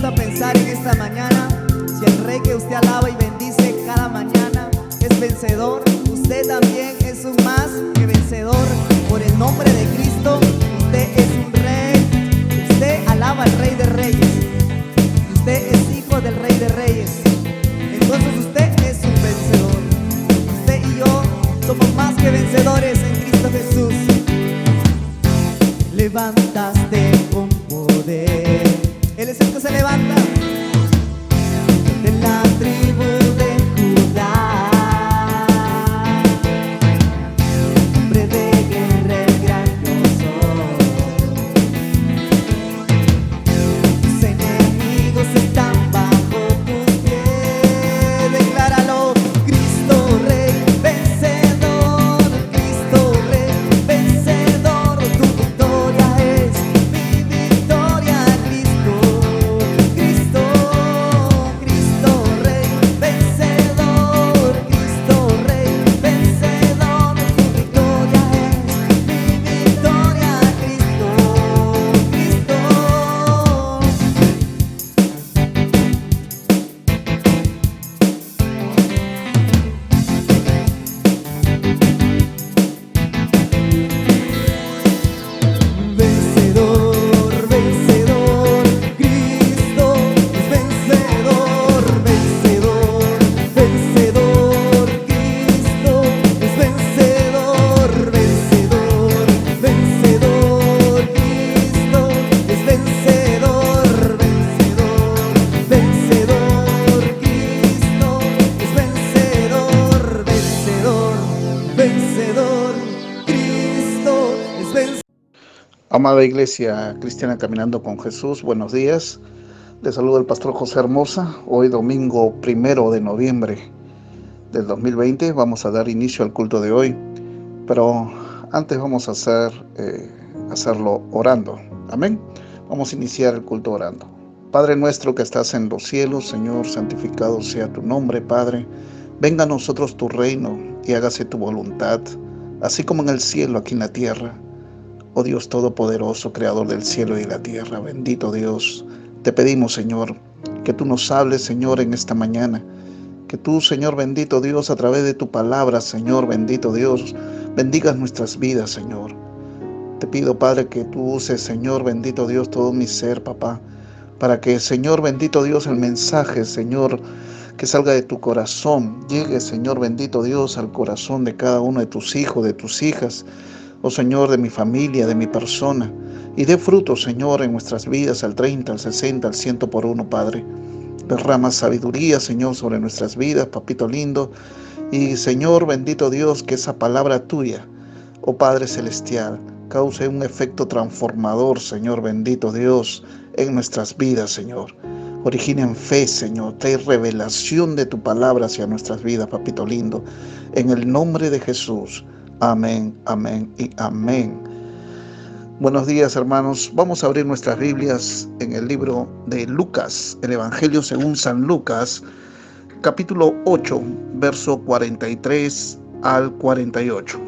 puesto a pensar en esta mañana, si el Rey que usted alaba y bendice cada mañana es vencedor, usted también es un más que vencedor. Por el nombre de Cristo, usted es un Rey. Usted alaba al Rey de Reyes. Usted es hijo del Rey de Reyes. Entonces usted es un vencedor. Usted y yo somos más que vencedores en Cristo Jesús. Levantaste con poder. Él es el que se levanta de la tribu de Judá. Hombre de guerra, el gran yo soy. Tus enemigos están bajo tus pies. Decláralo. Cristo Rey vencedor. Cristo Rey vencedor. Tu victoria es mi victoria. Cristo, Cristo, Cristo Rey vencedor. Cristo Rey vencedor. Tu victoria es mi victoria. Cristo, Cristo. Vencedor, vencedor, Cristo es vencedor, vencedor, vencedor, Cristo es vencedor, vencedor, vencedor, Cristo es vencedor, vencedor, vencedor, Cristo es vencedor, vencedor, vencedor, Cristo es vencedor. Amada Iglesia Cristiana Caminando con Jesús, buenos días. Les saluda el pastor José Hermosa. Hoy domingo 1 de noviembre del 2020 vamos a dar inicio al culto de hoy, pero antes vamos a hacerlo orando. Amén. Vamos a iniciar el culto orando. Padre nuestro que estás en los cielos, Señor, santificado sea tu nombre, Padre. Venga a nosotros tu reino y hágase tu voluntad, así como en el cielo, aquí en la tierra. Oh Dios Todopoderoso, Creador del cielo y de la tierra, bendito Dios, te pedimos, Señor, que tú nos hables, Señor, en esta mañana. Que tú, Señor bendito Dios, a través de tu palabra, Señor bendito Dios, bendigas nuestras vidas, Señor. Te pido, Padre, que tú uses, Señor bendito Dios, todo mi ser, papá, para que, Señor bendito Dios, el mensaje, Señor, que salga de tu corazón, llegue, Señor bendito Dios, al corazón de cada uno de tus hijos, de tus hijas, oh Señor, de mi familia, de mi persona, y dé fruto, Señor, en nuestras vidas, al 30, al 60, al 100 por uno, Padre. Derrama sabiduría, Señor, sobre nuestras vidas, papito lindo, y Señor, bendito Dios, que esa palabra tuya, oh Padre Celestial, cause un efecto transformador, Señor, bendito Dios, en nuestras vidas, Señor. Origina en fe, Señor, trae revelación de tu palabra hacia nuestras vidas, papito lindo, en el nombre de Jesús. Amén, amén y amén. Buenos días, hermanos. Vamos a abrir nuestras Biblias en el libro de Lucas, el Evangelio según San Lucas, capítulo 8, verso 43 al 48.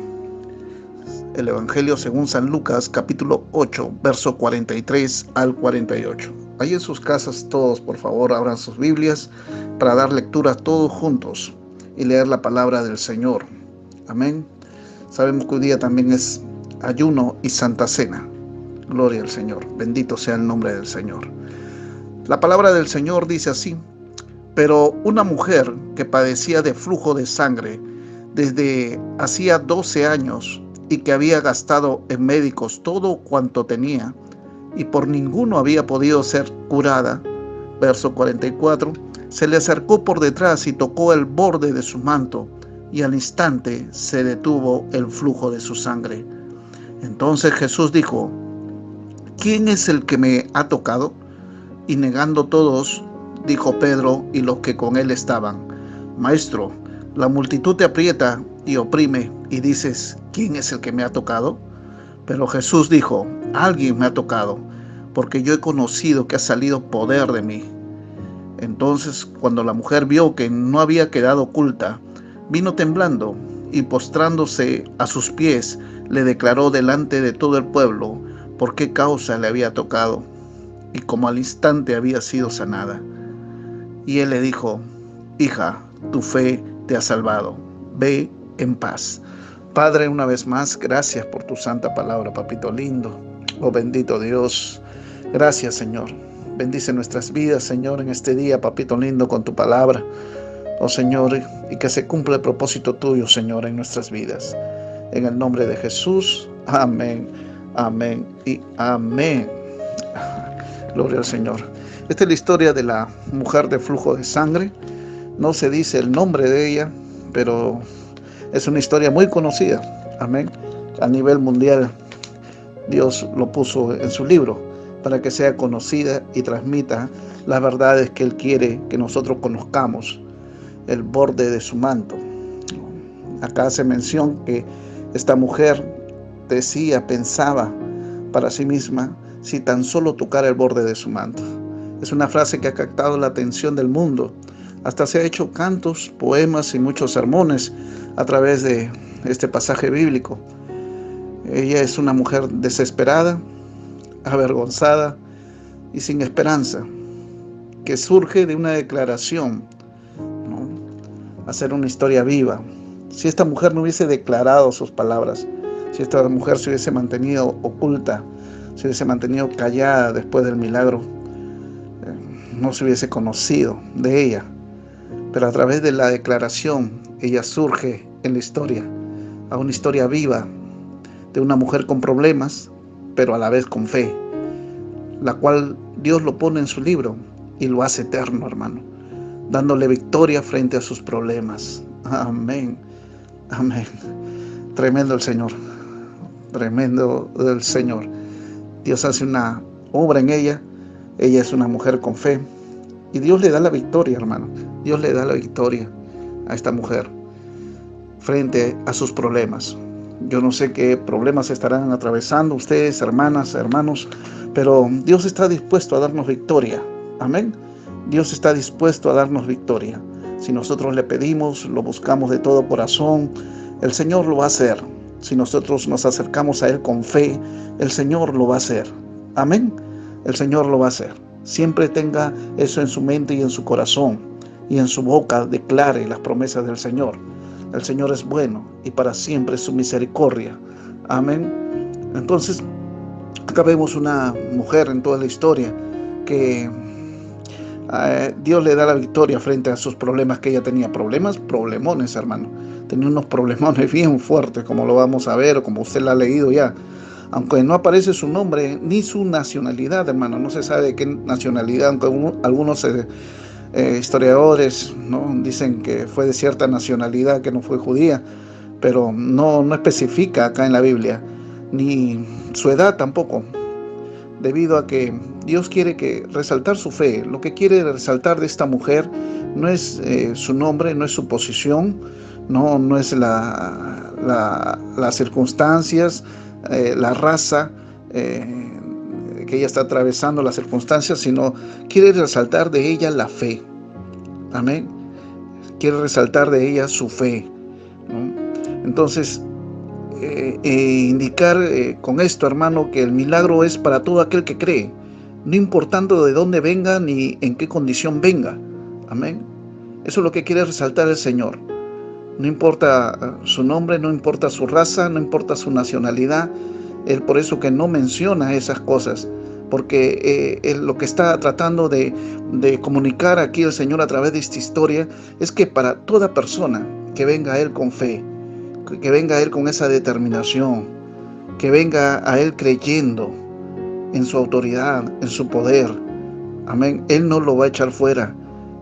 El Evangelio según San Lucas, capítulo 8, verso 43 al 48. Ahí en sus casas todos, por favor, abran sus Biblias para dar lectura todos juntos y leer la palabra del Señor. Amén. Sabemos que hoy día también es ayuno y Santa Cena. Gloria al Señor. Bendito sea el nombre del Señor. La palabra del Señor dice así: pero una mujer que padecía de flujo de sangre desde hacía 12 años y que había gastado en médicos todo cuanto tenía y por ninguno había podido ser curada, verso 44, se le acercó por detrás y tocó el borde de su manto, y al instante se detuvo el flujo de su sangre. Entonces Jesús dijo: ¿quién es el que me ha tocado? Y negando todos, dijo Pedro y los que con él estaban: Maestro, la multitud te aprieta y oprime, y dices: ¿quién es el que me ha tocado? Pero Jesús dijo: alguien me ha tocado, porque yo he conocido que ha salido poder de mí. Entonces, cuando la mujer vio que no había quedado oculta, vino temblando y postrándose a sus pies, le declaró delante de todo el pueblo por qué causa le había tocado. y como al instante había sido sanada. Y él le dijo: hija, tu fe te ha salvado, ve en paz. Padre, una vez más, gracias por tu santa palabra, papito lindo. Oh bendito Dios, gracias, Señor. Bendice nuestras vidas, Señor, en este día, papito lindo, con tu palabra. Oh Señor, y que se cumpla el propósito tuyo, Señor, en nuestras vidas. En el nombre de Jesús, amén, amén y amén. Gloria al Señor. Esta es la historia de la mujer de flujo de sangre. No se dice el nombre de ella, pero es una historia muy conocida. Amén. A nivel mundial, Dios lo puso en su libro para que sea conocida y transmita las verdades que Él quiere que nosotros conozcamos. El borde de su manto. Acá hace mención que esta mujer decía, pensaba para sí misma, si tan solo tocara el borde de su manto. Es una frase que ha captado la atención del mundo. Hasta se ha hecho cantos, poemas y muchos sermones a través de este pasaje bíblico. Ella es una mujer desesperada, avergonzada y sin esperanza, que surge de una declaración, ¿no? Hacer una historia viva. Si esta mujer no hubiese declarado sus palabras, si esta mujer se hubiese mantenido oculta, se hubiese mantenido callada después del milagro, no se hubiese conocido de ella. Pero a través de la declaración, ella surge en la historia, a una historia viva de una mujer con problemas, pero a la vez con fe, la cual Dios lo pone en su libro y lo hace eterno, hermano, dándole victoria frente a sus problemas. Amén, amén. Tremendo el Señor, tremendo el Señor. Dios hace una obra en ella. Ella es una mujer con fe y Dios le da la victoria, hermano. Dios le da la victoria a esta mujer frente a sus problemas. Yo no sé qué problemas estarán atravesando ustedes, hermanas, hermanos, pero Dios está dispuesto a darnos victoria. Amén. Dios está dispuesto a darnos victoria. Si nosotros le pedimos, lo buscamos de todo corazón, el Señor lo va a hacer. Si nosotros nos acercamos a Él con fe, el Señor lo va a hacer. Amén. El Señor lo va a hacer. Siempre tenga eso en su mente y en su corazón, y en su boca declare las promesas del Señor. El Señor es bueno y para siempre es su misericordia. Amén. Entonces, acá vemos una mujer en toda la historia que Dios le da la victoria frente a sus problemas que ella tenía. Problemones, hermano. Tenía unos problemones bien fuertes, como lo vamos a ver, o como usted lo ha leído ya. Aunque no aparece su nombre ni su nacionalidad, hermano. No se sabe de qué nacionalidad, aunque algunos historiadores, ¿no?, dicen que fue de cierta nacionalidad, que no fue judía, pero no especifica acá en la Biblia, ni su edad tampoco, debido a que Dios quiere resaltar su fe. Lo que quiere resaltar de esta mujer no es su nombre, no es su posición, no es las circunstancias, la raza que ella está atravesando, las circunstancias, sino quiere resaltar de ella la fe. Amén. Quiere resaltar de ella su fe, ¿no? Entonces, indicar con esto, hermano, que el milagro es para todo aquel que cree, no importando de dónde venga ni en qué condición venga. Amén. Eso es lo que quiere resaltar el Señor. No importa su nombre, no importa su raza, no importa su nacionalidad. Él por eso que no menciona esas cosas, porque lo que está tratando de comunicar aquí el Señor a través de esta historia es que para toda persona que venga a Él con fe, que venga a Él con esa determinación, que venga a Él creyendo en su autoridad, en su poder, amén, Él no lo va a echar fuera.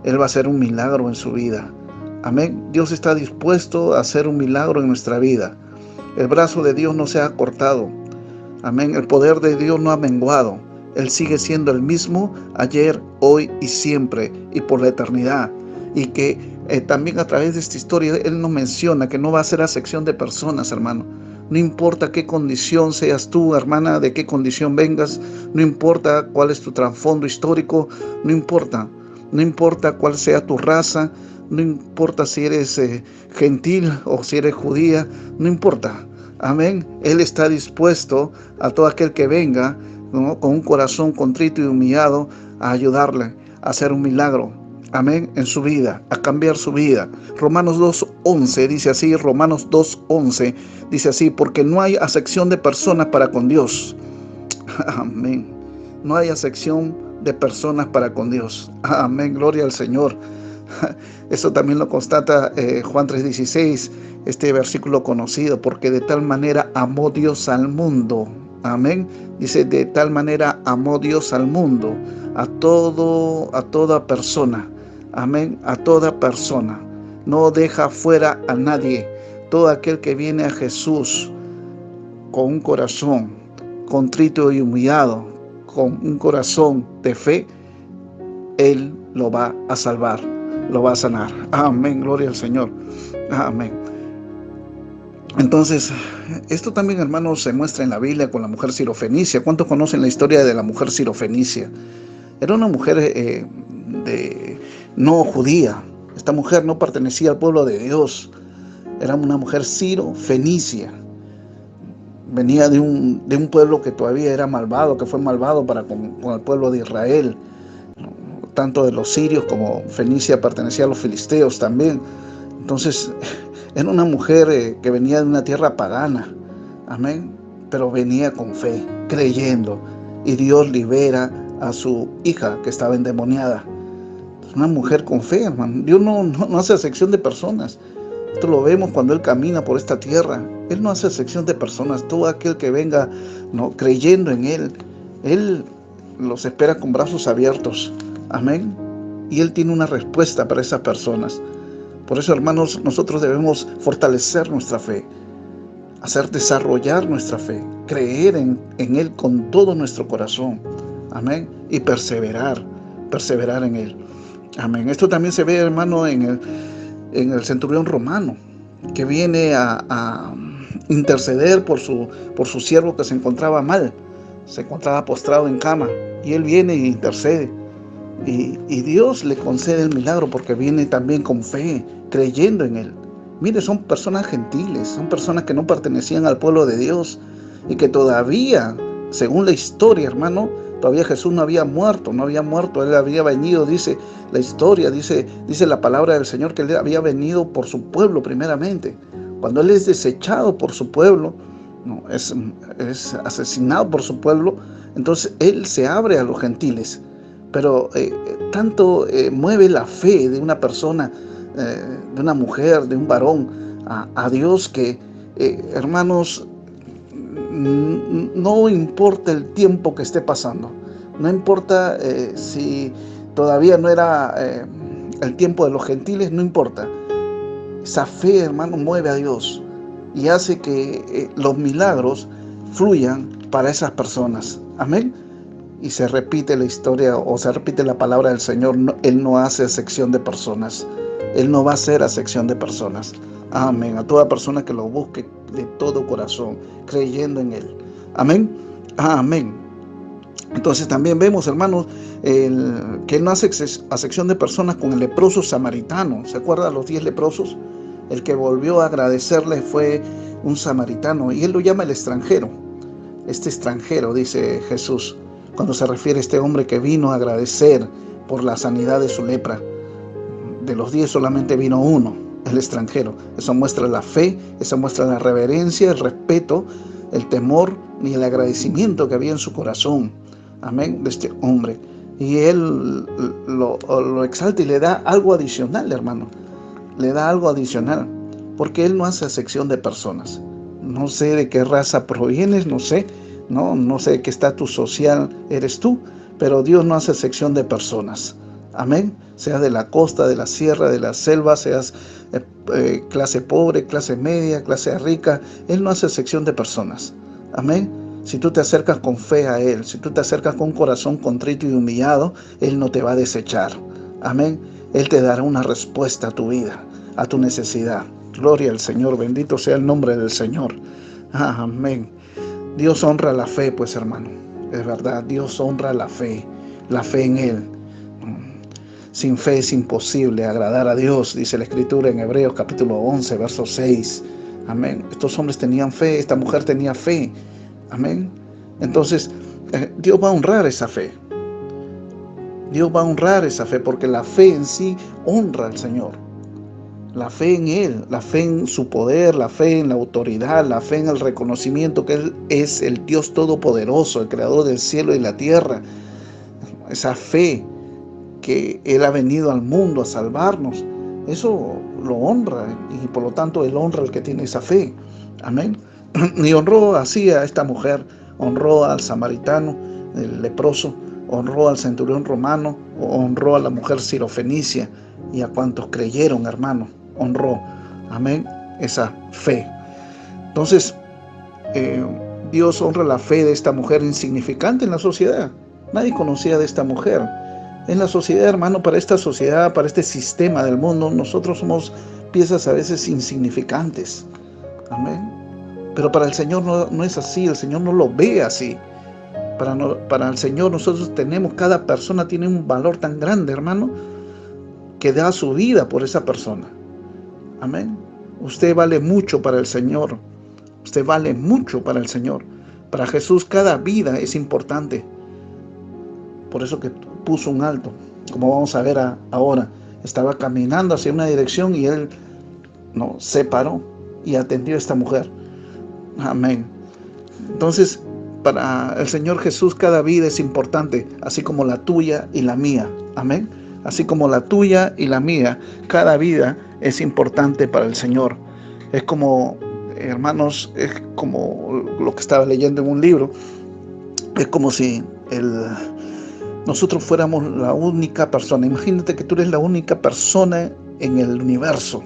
Él va a hacer un milagro en su vida. Amén. Dios está dispuesto a hacer un milagro en nuestra vida. El brazo de Dios no se ha cortado. Amén. El poder de Dios no ha menguado. Él sigue siendo el mismo ayer, hoy y siempre y por la eternidad. Y que también a través de esta historia Él nos menciona que no va a ser acepción de personas, hermano. No importa qué condición seas tú, hermana, de qué condición vengas, no importa cuál es tu trasfondo histórico, no importa cuál sea tu raza, no importa si eres gentil o si eres judía, no importa. Amén. Él está dispuesto a todo aquel que venga ¿no?, con un corazón contrito y humillado, a ayudarle a hacer un milagro, amén, en su vida, a cambiar su vida. Romanos 2:11 dice así, Romanos 2:11 dice así, porque no hay acepción de personas para con Dios. Amén. No hay acepción de personas para con Dios. Amén, gloria al Señor. Eso también lo constata Juan 3:16, este versículo conocido, porque de tal manera amó Dios al mundo. Amén. Dice, de tal manera amó Dios al mundo, a toda persona. Amén, a toda persona. No deja fuera a nadie. Todo aquel que viene a Jesús con un corazón contrito y humillado, con un corazón de fe, Él lo va a salvar, lo va a sanar. Amén, gloria al Señor. Amén. Entonces, esto también, hermanos, se muestra en la Biblia con la mujer sirofenicia. ¿Cuántos conocen la historia de la mujer sirofenicia? Era una mujer no judía. Esta mujer no pertenecía al pueblo de Dios. Era una mujer sirofenicia. Venía de un pueblo que todavía era malvado, que fue malvado para con el pueblo de Israel. Tanto de los sirios como Fenicia pertenecía a los filisteos también. Entonces, era una mujer que venía de una tierra pagana. Amén. Pero venía con fe, creyendo. Y Dios libera a su hija que estaba endemoniada. Una mujer con fe, hermano. Dios no hace acepción de personas. Esto lo vemos cuando Él camina por esta tierra. Él no hace acepción de personas. Todo aquel que venga, ¿no?, creyendo en Él los espera con brazos abiertos. Amén. Y Él tiene una respuesta para esas personas. Por eso, hermanos, nosotros debemos fortalecer nuestra fe, hacer desarrollar nuestra fe, creer en Él con todo nuestro corazón. Amén. Y perseverar en Él. Amén. Esto también se ve, hermano, en el centurión romano, que viene a interceder por su siervo que se encontraba mal, se encontraba postrado en cama, y él viene e intercede, y Dios le concede el milagro porque viene también con fe, creyendo en Él. Mire, son personas gentiles, son personas que no pertenecían al pueblo de Dios, y que todavía, según la historia, hermano, todavía Jesús no había muerto, Él había venido, dice la historia, dice la palabra del Señor, que Él había venido por su pueblo primeramente. Cuando Él es desechado por su pueblo, no, es asesinado por su pueblo, entonces Él se abre a los gentiles. Pero tanto mueve la fe de una persona, de una mujer, de un varón, a Dios, que, hermanos, no importa el tiempo que esté pasando, no importa si todavía no era el tiempo de los gentiles, no importa. Esa fe, hermano, mueve a Dios y hace que los milagros fluyan para esas personas. Amén. Y se repite la historia, o se repite la palabra del Señor. Él no hace acepción de personas. Él no va a hacer acepción de personas. Amén. A toda persona que lo busque de todo corazón, creyendo en Él. Amén. Amén. Entonces también vemos, hermanos, que Él no hace acepción de personas con el leproso samaritano. ¿Se acuerdan los 10 leprosos? El que volvió a agradecerle fue un samaritano, y Él lo llama el extranjero. Este extranjero, dice Jesús, cuando se refiere a este hombre que vino a agradecer por la sanidad de su lepra. De los 10 solamente vino uno, el extranjero. Eso muestra la fe, eso muestra la reverencia, el respeto, el temor y el agradecimiento que había en su corazón. Amén, de este hombre. Y Él lo exalta y le da algo adicional, hermano. Le da algo adicional, porque Él no hace acepción de personas. No sé de qué raza provienes, no sé de qué estatus social eres tú, pero Dios no hace acepción de personas. Amén. Seas de la costa, de la sierra, de la selva, seas clase pobre, clase media, clase rica, Él no hace acepción de personas. Amén. Si tú te acercas con fe a Él, si tú te acercas con un corazón contrito y humillado, Él no te va a desechar. Amén. Él te dará una respuesta a tu vida, a tu necesidad. Gloria al Señor, bendito sea el nombre del Señor. Amén. Dios honra la fe, pues, hermano. Es verdad, Dios honra la fe en Él. Sin fe es imposible agradar a Dios, dice la Escritura en Hebreos capítulo 11, verso 6. Amén. Estos hombres tenían fe, esta mujer tenía fe. Amén. Entonces, Dios va a honrar esa fe. Dios va a honrar esa fe, porque la fe en sí honra al Señor. La fe en Él, la fe en su poder, la fe en la autoridad, la fe en el reconocimiento que Él es el Dios todopoderoso, el creador del cielo y la tierra. Esa fe que Él ha venido al mundo a salvarnos, eso lo honra, y por lo tanto Él honra al que tiene esa fe. Amén. Y honró así a esta mujer, honró al samaritano, el leproso, honró al centurión romano, honró a la mujer sirofenicia y a cuantos creyeron, hermano, honró. Amén. Esa fe. Entonces, Dios honra la fe de esta mujer insignificante en la sociedad. Nadie conocía de esta mujer. En la sociedad, hermano, para esta sociedad, para este sistema del mundo, nosotros somos piezas a veces insignificantes. Amén. Pero para el Señor no es así. El Señor no lo ve así. Para el Señor nosotros cada persona tiene un valor tan grande, hermano, que da su vida por esa persona. Amén. Usted vale mucho para el Señor. Usted vale mucho para el Señor. Para Jesús cada vida es importante. Por eso que puso un alto. Como vamos a ver ahora. Estaba caminando hacia una dirección y Él se paró y atendió a esta mujer. Amén. Entonces, para el Señor Jesús cada vida es importante, así como la tuya y la mía. Amén. Así como la tuya y la mía, cada vida es importante para el Señor. Es como, hermanos, es como lo que estaba leyendo en un libro. Es como si nosotros fuéramos la única persona. Imagínate que tú eres la única persona en el universo.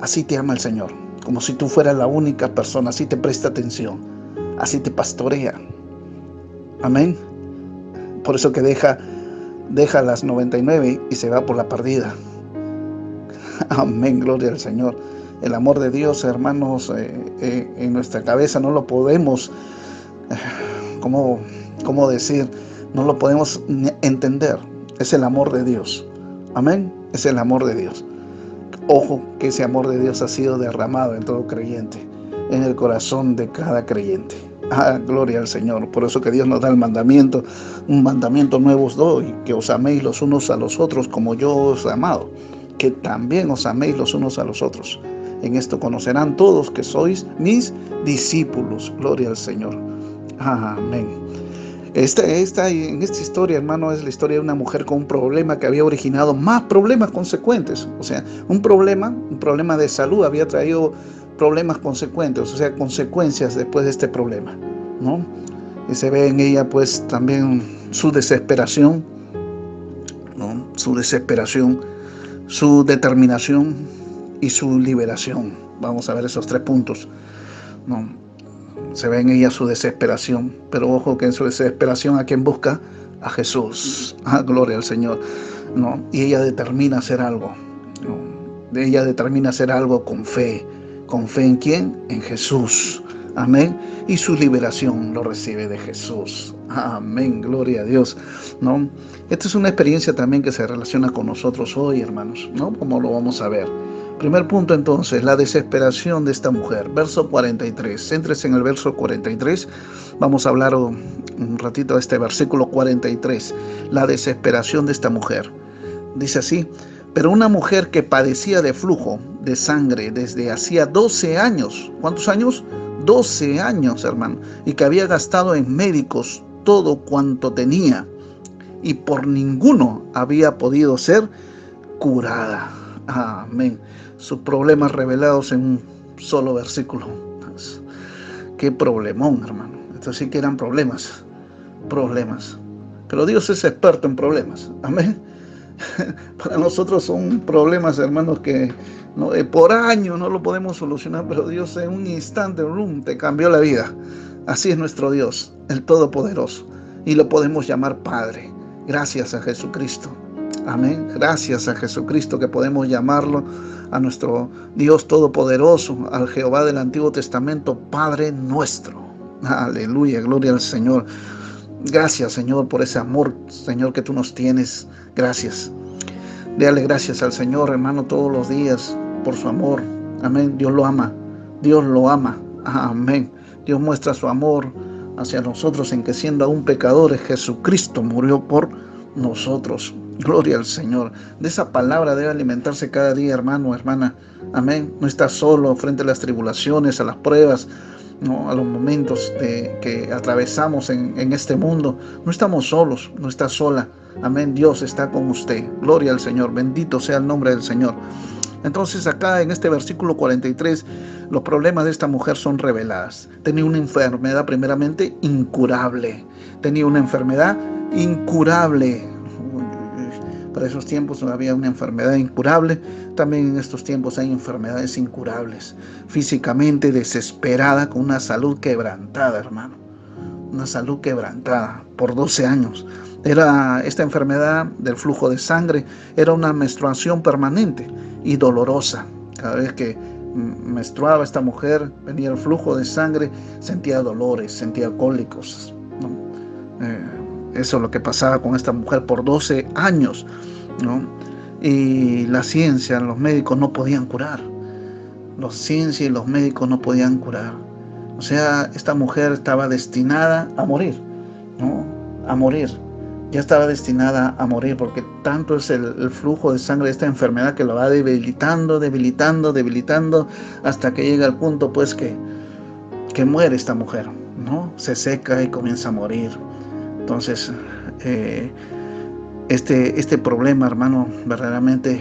Así te ama el Señor, como si tú fueras la única persona. Así te presta atención, así te pastorea. Amén. Por eso que deja las 99 y se va por la perdida. Amén, gloria al Señor. El amor de Dios, hermanos, en nuestra cabeza no lo podemos, ¿cómo decir? No lo podemos entender. Es el amor de Dios. Amén. Es el amor de Dios. Ojo que ese amor de Dios ha sido derramado en todo creyente, en el corazón de cada creyente. Gloria al Señor. Por eso que Dios nos da el mandamiento. Un mandamiento nuevo os doy, que os améis los unos a los otros como yo os he amado, que también os améis los unos a los otros. En esto conocerán todos que sois mis discípulos. Gloria al Señor. Amén. En esta historia, hermano, es la historia de una mujer con un problema que había originado más problemas consecuentes. O sea, un problema de salud había traído problemas consecuentes, o sea, consecuencias después de este problema, ¿no? Y se ve en ella, pues, también su desesperación, ¿no? Su desesperación, su determinación y su liberación. Vamos a ver esos 3 puntos, ¿no? Se ve en ella su desesperación, pero ojo que en su desesperación, ¿a quién busca? A Jesús. Gloria al Señor, ¿no? Y ella determina hacer algo, ¿no? Ella determina hacer algo con fe. ¿Con fe en quién? En Jesús. Amén. Y su liberación lo recibe de Jesús. Amén. Gloria a Dios, ¿no? Esta es una experiencia también que se relaciona con nosotros hoy, hermanos, ¿no? Como lo vamos a ver. Primer punto, entonces, la desesperación de esta mujer. Verso 43. Céntrese en el verso 43. Vamos a hablar un ratito de este versículo 43. La desesperación de esta mujer. Dice así: pero una mujer que padecía de flujo de sangre desde hacía 12 años. ¿Cuántos años? 12 años, hermano. Y que había gastado en médicos todo cuanto tenía, y por ninguno había podido ser curada. Amén. Sus problemas revelados en un solo versículo. Qué problemón, hermano. Estos sí que eran problemas. Pero Dios es experto en problemas. Amén. Para nosotros son problemas, hermanos, que por años no lo podemos solucionar, pero Dios en un instante, te cambió la vida. Así es nuestro Dios, el Todopoderoso, y lo podemos llamar Padre. Gracias a Jesucristo. Amén. Gracias a Jesucristo que podemos llamarlo, a nuestro Dios Todopoderoso, al Jehová del Antiguo Testamento, Padre nuestro. Aleluya, gloria al Señor. Gracias, Señor, por ese amor, Señor, que tú nos tienes. Gracias. Dale gracias al Señor, hermano, todos los días por su amor. Amén. Dios lo ama. Dios lo ama. Amén. Dios muestra su amor hacia nosotros, en que siendo aún pecadores, Jesucristo murió por nosotros. Gloria al Señor. De esa palabra debe alimentarse cada día, hermano, hermana. Amén. No estás solo frente a las tribulaciones, a las pruebas, ¿no? A los momentos que atravesamos en este mundo. No estamos solos, no estás sola. Amén. Dios está con usted. Gloria al Señor. Bendito sea el nombre del Señor. Entonces acá en este versículo 43, los problemas de esta mujer son reveladas. Tenía una enfermedad primeramente incurable. Tenía una enfermedad incurable. Para esos tiempos no había una enfermedad incurable. También en estos tiempos hay enfermedades incurables. Físicamente desesperada, con una salud quebrantada, hermano. Una salud quebrantada por 12 años. Esta enfermedad del flujo de sangre era una menstruación permanente y dolorosa. Cada vez que menstruaba esta mujer, venía el flujo de sangre, sentía dolores, sentía cólicos, ¿no? Eso es lo que pasaba con esta mujer por 12 años, ¿no? Y la ciencia, los médicos no podían curar. La ciencia y los médicos no podían curar. O sea, esta mujer estaba destinada a morir, ¿no? A morir. Ya estaba destinada a morir, porque tanto es el flujo de sangre de esta enfermedad que lo va debilitando, hasta que llega al punto pues que muere esta mujer, ¿no? Se seca y comienza a morir. Entonces, este problema, hermano, verdaderamente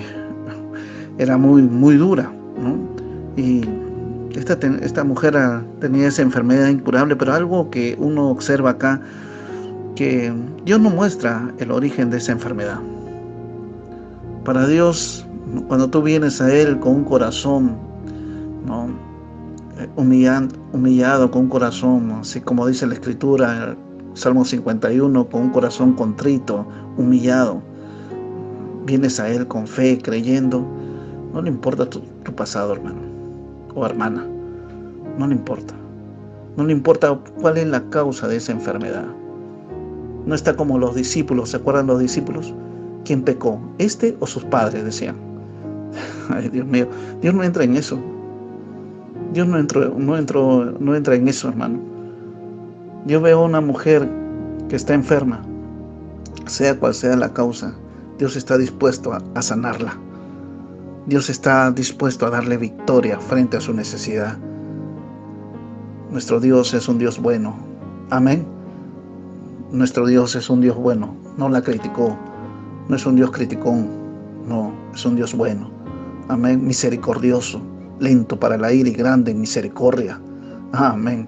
era muy dura, ¿no? Y esta mujer tenía esa enfermedad incurable, pero algo que uno observa acá, que Dios no muestra el origen de esa enfermedad. Para Dios, cuando tú vienes a Él con un corazón, ¿no? humillado, con un corazón, así como dice la Escritura, Salmo 51, con un corazón contrito, humillado, vienes a Él con fe, creyendo, no le importa tu pasado, hermano o hermana, no le importa. No le importa cuál es la causa de esa enfermedad. No está como los discípulos. ¿Se acuerdan los discípulos? ¿Quién pecó? ¿Este o sus padres? Decían. Ay, Dios mío. Dios no entra en eso. Dios no entra en eso, hermano. Yo veo a una mujer que está enferma, sea cual sea la causa. Dios está dispuesto a sanarla. Dios está dispuesto a darle victoria frente a su necesidad. Nuestro Dios es un Dios bueno. Amén. Nuestro Dios es un Dios bueno. No la criticó. No es un Dios criticón. No, es un Dios bueno. Amén. Misericordioso, lento para la ira y grande en misericordia. Amén.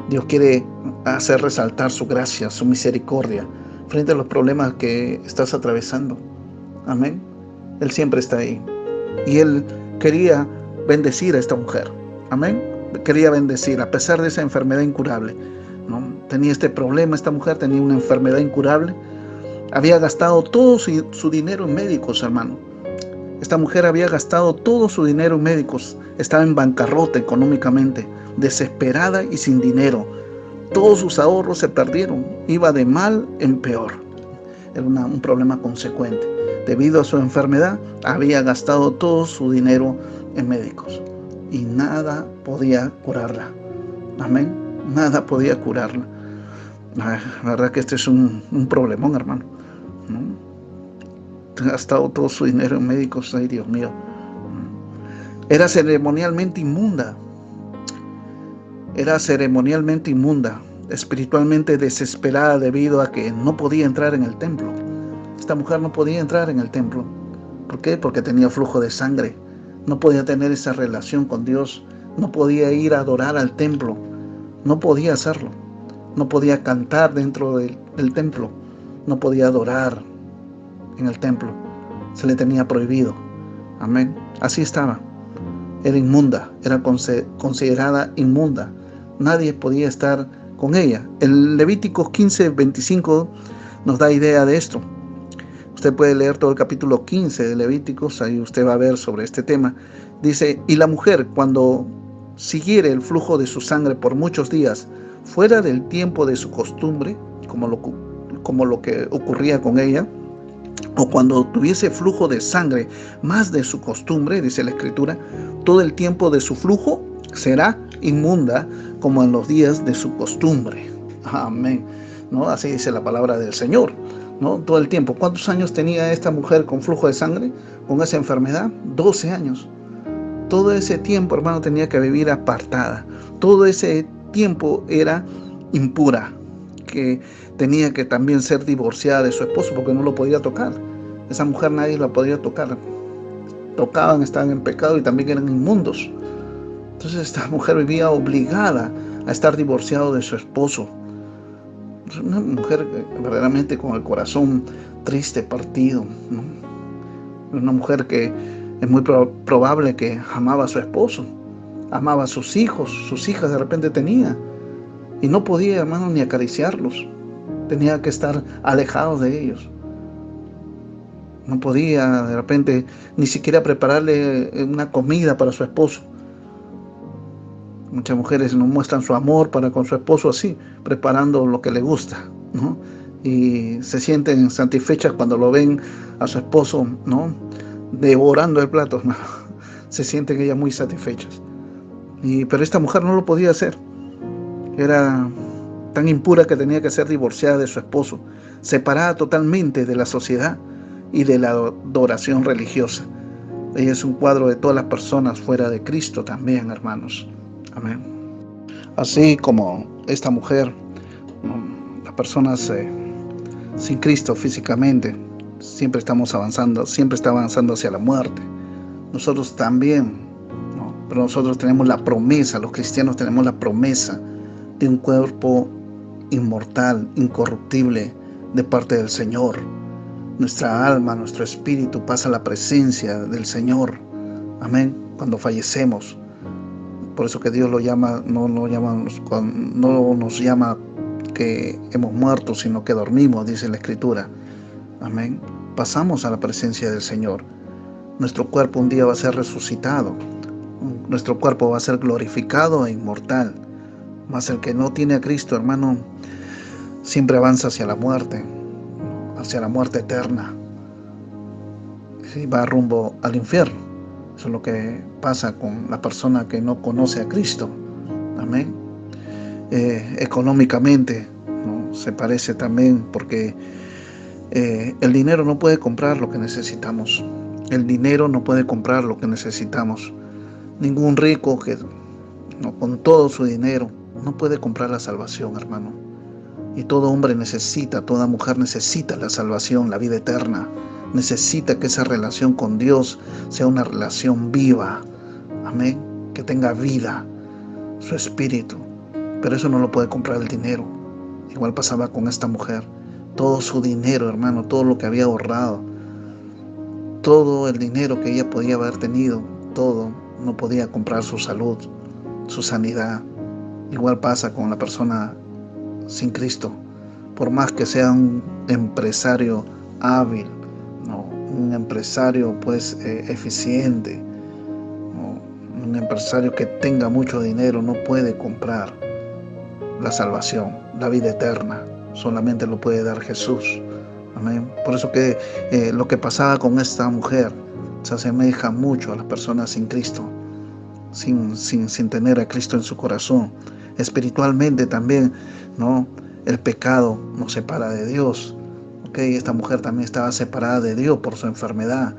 Dios quiere hacer resaltar su gracia, su misericordia frente a los problemas que estás atravesando. Amén. Él siempre está ahí. Y Él quería bendecir a esta mujer. Amén. Quería bendecir a pesar de esa enfermedad incurable, ¿no? Tenía este problema, esta mujer tenía una enfermedad incurable. Había gastado todo su dinero en médicos, hermano. Esta mujer había gastado todo su dinero en médicos. Estaba en bancarrota económicamente, desesperada y sin dinero. Todos sus ahorros se perdieron. Iba de mal en peor. Era un problema consecuente. Debido a su enfermedad, había gastado todo su dinero en médicos. Y nada podía curarla. Amén. Nada podía curarla. La verdad que este es un problemón, hermano, ¿no? Ha gastado todo su dinero en médicos. Ay, Dios mío. Era ceremonialmente inmunda. Era ceremonialmente inmunda. Espiritualmente desesperada debido a que no podía entrar en el templo. Esta mujer no podía entrar en el templo. ¿Por qué? Porque tenía flujo de sangre. No podía tener esa relación con Dios. No podía ir a adorar al templo. No podía hacerlo. No podía cantar dentro del templo. No podía adorar en el templo. Se le tenía prohibido. Amén. Así estaba. Era inmunda. Era considerada inmunda. Nadie podía estar con ella. El Levíticos 15:25 nos da idea de esto. Usted puede leer todo el capítulo 15 de Levíticos, ahí usted va a ver sobre este tema. Dice, y la mujer cuando siguiere el flujo de su sangre por muchos días, fuera del tiempo de su costumbre, como lo que ocurría con ella, o cuando tuviese flujo de sangre más de su costumbre, dice la Escritura, todo el tiempo de su flujo será inmunda como en los días de su costumbre. Amén. ¿No? Así dice la palabra del Señor, ¿no? Todo el tiempo. ¿Cuántos años tenía esta mujer con flujo de sangre, con esa enfermedad? 12 años. Todo ese tiempo, hermano, tenía que vivir apartada. Todo ese tiempo era impura, que tenía que también ser divorciada de su esposo porque no lo podía tocar. Esa mujer nadie la podía tocar. Tocaban, estaban en pecado y también eran inmundos. Entonces esta mujer vivía obligada a estar divorciada de su esposo. Es una mujer verdaderamente con el corazón triste, partido, ¿no? Una mujer que es muy probable que amaba a su esposo, amaba a sus hijos, sus hijas de repente tenía, y no podía, hermano, ni acariciarlos. Tenía que estar alejado de ellos. No podía de repente ni siquiera prepararle una comida para su esposo. Muchas mujeres no muestran su amor para con su esposo así, preparando lo que le gusta, ¿no? Y se sienten satisfechas cuando lo ven a su esposo, ¿no? Devorando el plato, ¿no? Se sienten ellas muy satisfechas. Pero esta mujer no lo podía hacer. Era tan impura que tenía que ser divorciada de su esposo, separada totalmente de la sociedad y de la adoración religiosa. Ella es un cuadro de todas las personas fuera de Cristo también, hermanos. Amén. Así como esta mujer, las personas sin Cristo físicamente, siempre estamos avanzando, siempre está avanzando hacia la muerte. Nosotros también, ¿no? Pero nosotros tenemos la promesa, los cristianos tenemos la promesa de un cuerpo inmortal, incorruptible, de parte del Señor. Nuestra alma, nuestro espíritu pasa a la presencia del Señor. Amén. Cuando fallecemos. Por eso que Dios lo llama, no nos llama que hemos muerto, sino que dormimos, dice la Escritura. Amén. Pasamos a la presencia del Señor. Nuestro cuerpo un día va a ser resucitado. Nuestro cuerpo va a ser glorificado e inmortal. Mas el que no tiene a Cristo, hermano, siempre avanza hacia la muerte eterna. Y va rumbo al infierno. Eso es lo que pasa con la persona que no conoce a Cristo. Amén. Económicamente, ¿no? Se parece también porque el dinero no puede comprar lo que necesitamos. El dinero no puede comprar lo que necesitamos. Ningún rico que con todo su dinero no puede comprar la salvación, hermano. Y todo hombre necesita, toda mujer necesita la salvación, la vida eterna. Necesita que esa relación con Dios sea una relación viva. Amén. Que tenga vida, su espíritu. Pero eso no lo puede comprar el dinero. Igual pasaba con esta mujer. Todo su dinero, hermano, todo lo que había ahorrado, todo el dinero que ella podía haber tenido, todo no podía comprar su salud, su sanidad. Igual pasa con la persona sin Cristo. Por más que sea un empresario hábil, ¿no? Un empresario pues eficiente, ¿no? Un empresario que tenga mucho dinero no puede comprar la salvación, la vida eterna. Solamente lo puede dar Jesús. Amén. Por eso que lo que pasaba con esta mujer se asemeja mucho a las personas sin Cristo, sin tener a Cristo en su corazón. Espiritualmente también, ¿no? El pecado nos separa de Dios. ¿Okay? Esta mujer también estaba separada de Dios por su enfermedad.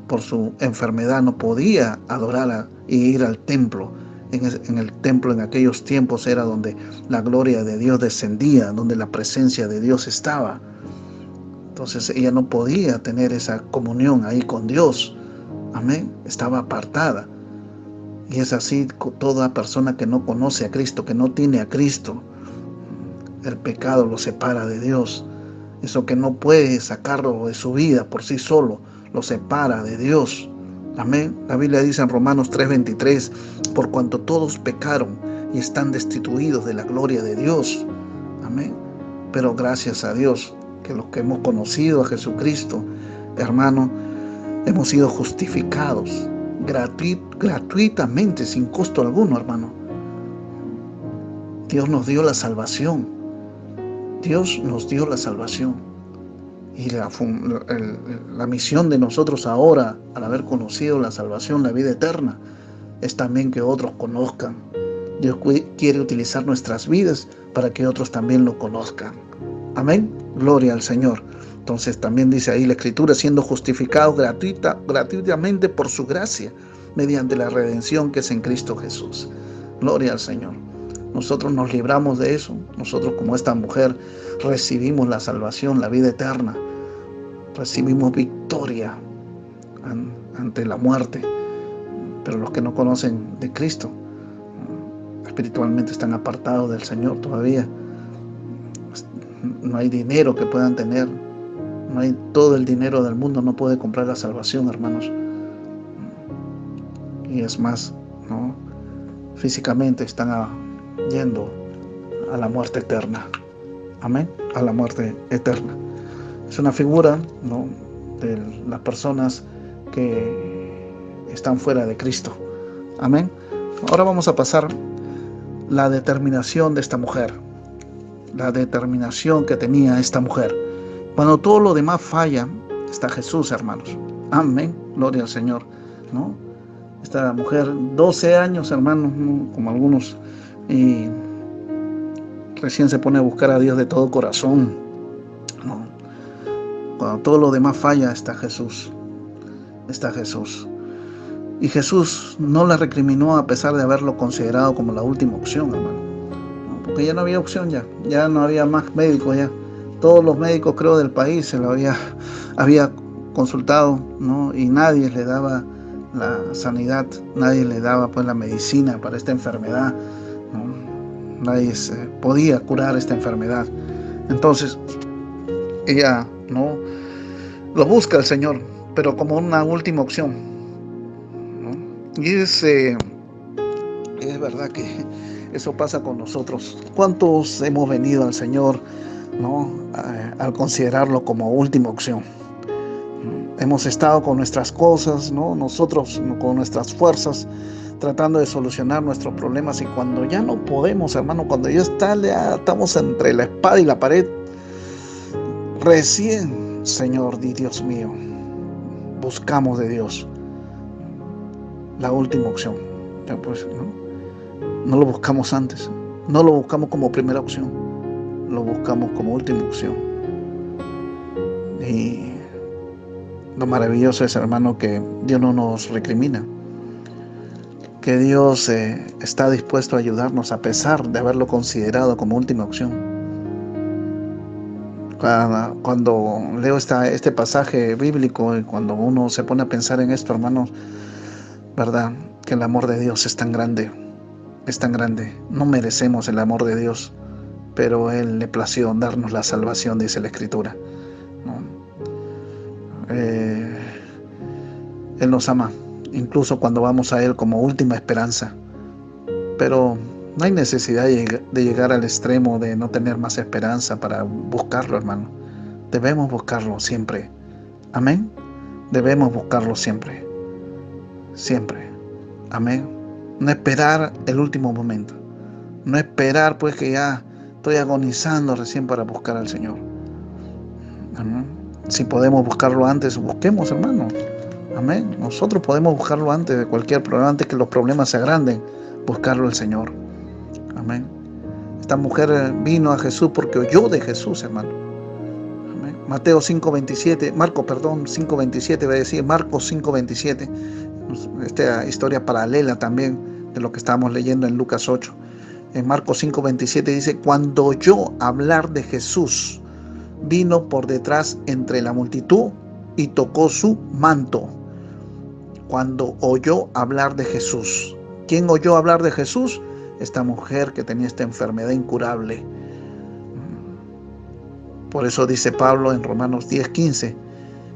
Por su enfermedad no podía adorar y ir al templo. En el templo en aquellos tiempos era donde la gloria de Dios descendía, donde la presencia de Dios estaba. Entonces ella no podía tener esa comunión ahí con Dios. Amén. Estaba apartada. Y es así con toda persona que no conoce a Cristo, que no tiene a Cristo. El pecado lo separa de Dios. Eso que no puede sacarlo de su vida por sí solo, lo separa de Dios. Amén. La Biblia dice en Romanos 3:23, por cuanto todos pecaron y están destituidos de la gloria de Dios. Amén. Pero gracias a Dios, que los que hemos conocido a Jesucristo, hermano, hemos sido justificados gratuitamente, sin costo alguno, hermano. Dios nos dio la salvación. Dios nos dio la salvación. Y la misión de nosotros ahora, al haber conocido la salvación, la vida eterna, es también que otros conozcan Dios quiere utilizar nuestras vidas para que otros también lo conozcan. Amén. Gloria al Señor. Entonces también dice ahí la Escritura, siendo justificados gratuitamente por su gracia, mediante la redención que es en Cristo Jesús. Gloria al Señor. Nosotros nos libramos de eso. Nosotros, como esta mujer, recibimos la salvación, la vida eterna. Recibimos victoria ante la muerte. Pero los que no conocen de Cristo, espiritualmente están apartados del Señor todavía. No hay dinero que puedan tener. No hay todo el dinero del mundo, no puede comprar la salvación, hermanos. Y es más, ¿no? Físicamente están yendo a la muerte eterna. Amén. A la muerte eterna. Es una figura, ¿no?, de las personas que están fuera de Cristo. Amén. Ahora vamos a pasar la determinación de esta mujer. La determinación que tenía esta mujer. Cuando todo lo demás falla, está Jesús, hermanos. Amén. Gloria al Señor, ¿no? Esta mujer, 12 años, hermanos, ¿no?, como algunos, y recién se pone a buscar a Dios de todo corazón, ¿no? Cuando todo lo demás falla, está Jesús. Está Jesús. Y Jesús no la recriminó a pesar de haberlo considerado como la última opción, hermano. ¿No? Porque ya no había opción, ya no había más médicos, ya. Todos los médicos, creo, del país se lo había consultado, ¿no? Y nadie le daba la sanidad, nadie le daba pues la medicina para esta enfermedad, ¿no? Nadie podía curar esta enfermedad. Entonces ella, ¿no?, lo busca el Señor, pero como una última opción, ¿no? Y es verdad que eso pasa con nosotros. ¿Cuántos hemos venido al Señor, ¿no?, al considerarlo como última opción? Hemos estado con nuestras cosas, ¿no?, nosotros con nuestras fuerzas, tratando de solucionar nuestros problemas, y cuando ya no podemos, hermano, cuando ya estamos entre la espada y la pared, recién, Señor, Dios mío, buscamos de Dios la última opción. Ya pues, no lo buscamos antes, no lo buscamos como primera opción, lo buscamos como última opción. Y lo maravilloso es, hermano, que Dios no nos recrimina, que Dios está dispuesto a ayudarnos a pesar de haberlo considerado como última opción. Cuando leo este pasaje bíblico, y cuando uno se pone a pensar en esto, hermanos, verdad que el amor de Dios es tan grande, es tan grande. No merecemos el amor de Dios, pero Él le plació darnos la salvación, dice la Escritura, ¿no? Él nos ama, incluso cuando vamos a Él como última esperanza. Pero no hay necesidad de llegar al extremo de no tener más esperanza para buscarlo, hermano. Debemos buscarlo siempre. Amén. Debemos buscarlo siempre. Siempre. Amén. No esperar el último momento. No esperar pues que ya estoy agonizando recién para buscar al Señor. Amén. Si podemos buscarlo antes, busquemos, hermano. Amén. Nosotros podemos buscarlo antes de cualquier problema, antes que los problemas se agranden, buscarlo al Señor. Amén. Esta mujer vino a Jesús porque oyó de Jesús, hermano. Amén. Marcos 5:27, va a decir Marcos 5:27. Esta historia paralela también de lo que estábamos leyendo en Lucas 8. En Marcos 5:27 dice: cuando oyó hablar de Jesús, vino por detrás entre la multitud y tocó su manto. Cuando oyó hablar de Jesús. ¿Quién oyó hablar de Jesús? Esta mujer que tenía esta enfermedad incurable. Por eso dice Pablo en Romanos 10:15: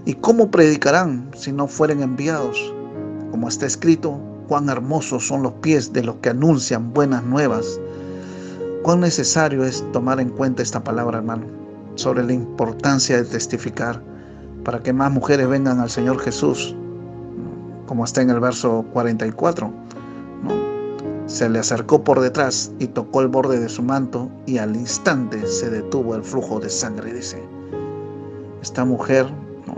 ¿y cómo predicarán si no fueren enviados? Como está escrito: cuán hermosos son los pies de los que anuncian buenas nuevas. Cuán necesario es tomar en cuenta esta palabra, hermano, sobre la importancia de testificar, para que más mujeres vengan al Señor Jesús, como está en el verso 44, ¿no? Se le acercó por detrás y tocó el borde de su manto, y al instante se detuvo el flujo de sangre, dice. Esta mujer, ¿no?,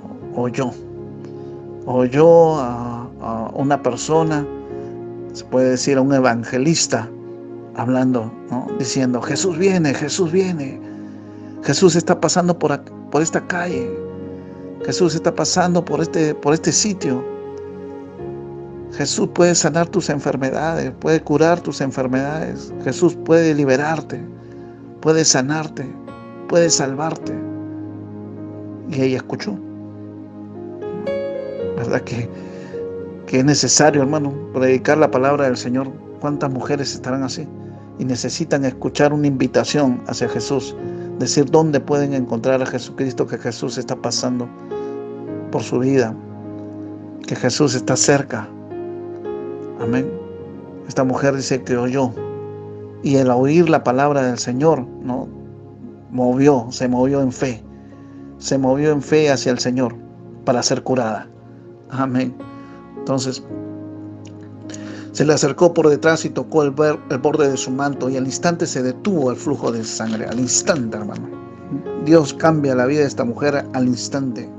oyó a una persona, se puede decir a un evangelista, hablando, ¿no? Diciendo, Jesús viene, Jesús viene. Jesús está pasando por esta calle. Jesús está pasando por este sitio. Jesús puede sanar tus enfermedades, puede curar tus enfermedades. Jesús puede liberarte, puede sanarte, puede salvarte. Y ella escuchó. ¿Verdad que es necesario, hermano, predicar la palabra del Señor? ¿Cuántas mujeres estarán así? Y necesitan escuchar una invitación hacia Jesús. Decir dónde pueden encontrar a Jesucristo, que Jesús está pasando por su vida, que Jesús está cerca. Amén. Esta mujer dice que oyó, y al oír la palabra del Señor, ¿no? Se movió en fe. Se movió en fe hacia el Señor para ser curada. Amén. Entonces, se le acercó por detrás y tocó el borde de su manto, y al instante se detuvo el flujo de sangre. Al instante, hermano. Dios cambia la vida de esta mujer al instante.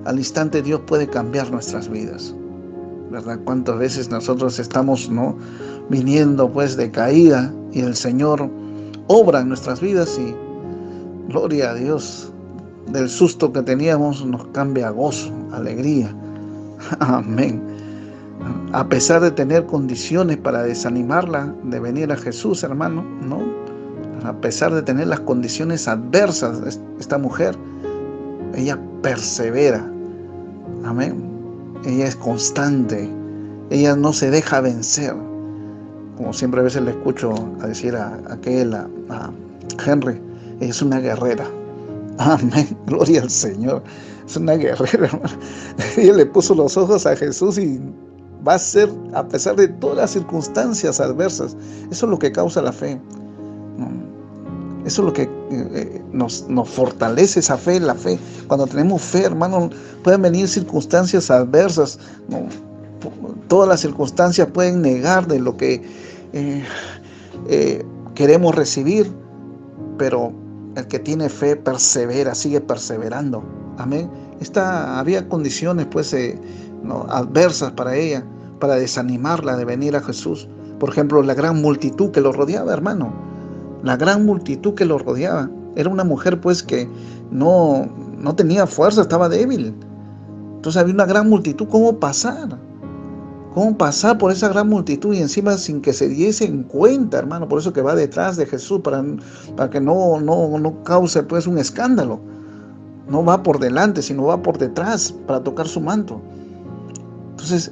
Al instante Dios puede cambiar nuestras vidas, ¿verdad? Cuántas veces nosotros estamos, ¿no?, viniendo pues de caída, y el Señor obra en nuestras vidas, y gloria a Dios, del susto que teníamos nos cambia a gozo, alegría. Amén. A pesar de tener condiciones para desanimarla de venir a Jesús, hermano, ¿no? A pesar de tener las condiciones adversas, esta mujer, ella persevera. Amén. Ella es constante. Ella no se deja vencer. Como siempre a veces le escucho a decir a Henry, ella es una guerrera. Amén. Gloria al Señor. Es una guerrera, hermano. Ella le puso los ojos a Jesús y va a ser, a pesar de todas las circunstancias adversas. Eso es lo que causa la fe. Eso es lo que nos fortalece, esa fe, la fe. Cuando tenemos fe, hermano, pueden venir circunstancias adversas, ¿no? Todas las circunstancias pueden negar de lo que queremos recibir, pero el que tiene fe persevera, sigue perseverando. Amén. Había condiciones pues ¿no?, adversas para ella, para desanimarla de venir a Jesús. Por ejemplo, la gran multitud que lo rodeaba, hermano. La gran multitud que lo rodeaba. Era una mujer pues que no tenía fuerza, estaba débil. Entonces había una gran multitud. ¿Cómo pasar? ¿Cómo pasar por esa gran multitud? Y encima sin que se diesen cuenta, hermano. Por eso que va detrás de Jesús, para que no cause pues un escándalo. No va por delante, sino va por detrás para tocar su manto. Entonces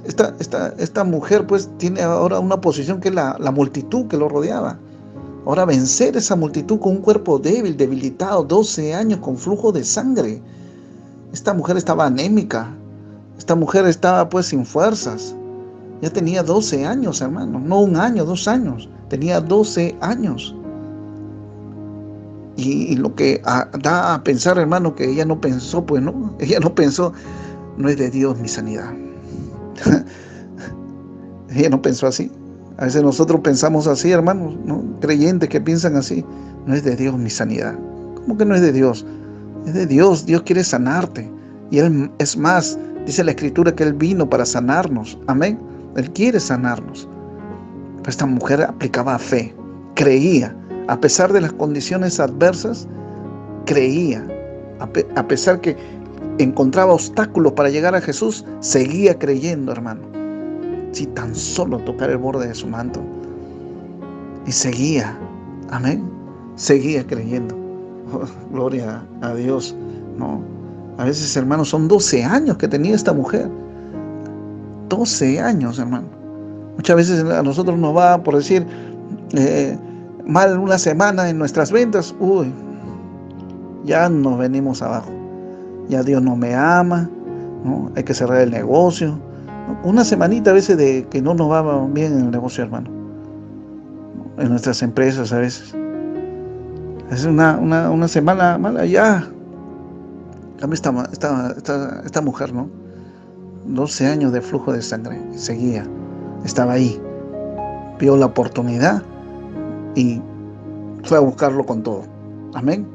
esta mujer pues tiene ahora una posición que es la multitud que lo rodeaba. Ahora vencer esa multitud con un cuerpo débil, debilitado, 12 años con flujo de sangre. Esta mujer estaba anémica. Esta mujer estaba pues sin fuerzas. Ya tenía 12 años, hermano. No 1 año, 2 años. Tenía 12 años. Y lo que da a pensar, hermano, que ella no pensó, pues no. Ella no pensó, no es de Dios mi sanidad. Ella no pensó así. A veces nosotros pensamos así, hermanos, ¿no? Creyentes que piensan así. No es de Dios mi sanidad. ¿Cómo que no es de Dios? Es de Dios. Dios quiere sanarte. Y Él, es más, dice la Escritura que Él vino para sanarnos. Amén. Él quiere sanarnos. Pero esta mujer aplicaba fe. Creía. A pesar de las condiciones adversas, creía. A pesar que encontraba obstáculos para llegar a Jesús, seguía creyendo, hermano. Si tan solo tocar el borde de su manto. Y seguía, amén, seguía creyendo. Oh, gloria a Dios, ¿no? A veces, hermanos, son 12 años que tenía esta mujer. 12 años, hermano. Muchas veces a nosotros nos va, por decir, mal una semana en nuestras ventas. Uy, ya nos venimos abajo. Ya Dios no me ama, ¿no? Hay que cerrar el negocio. Una semanita a veces de que no nos va bien en el negocio, hermano. En nuestras empresas a veces. Es una semana mala, ya. Cambia esta mujer, ¿no? 12 años de flujo de sangre. Seguía. Estaba ahí. Vio la oportunidad y fue a buscarlo con todo. Amén.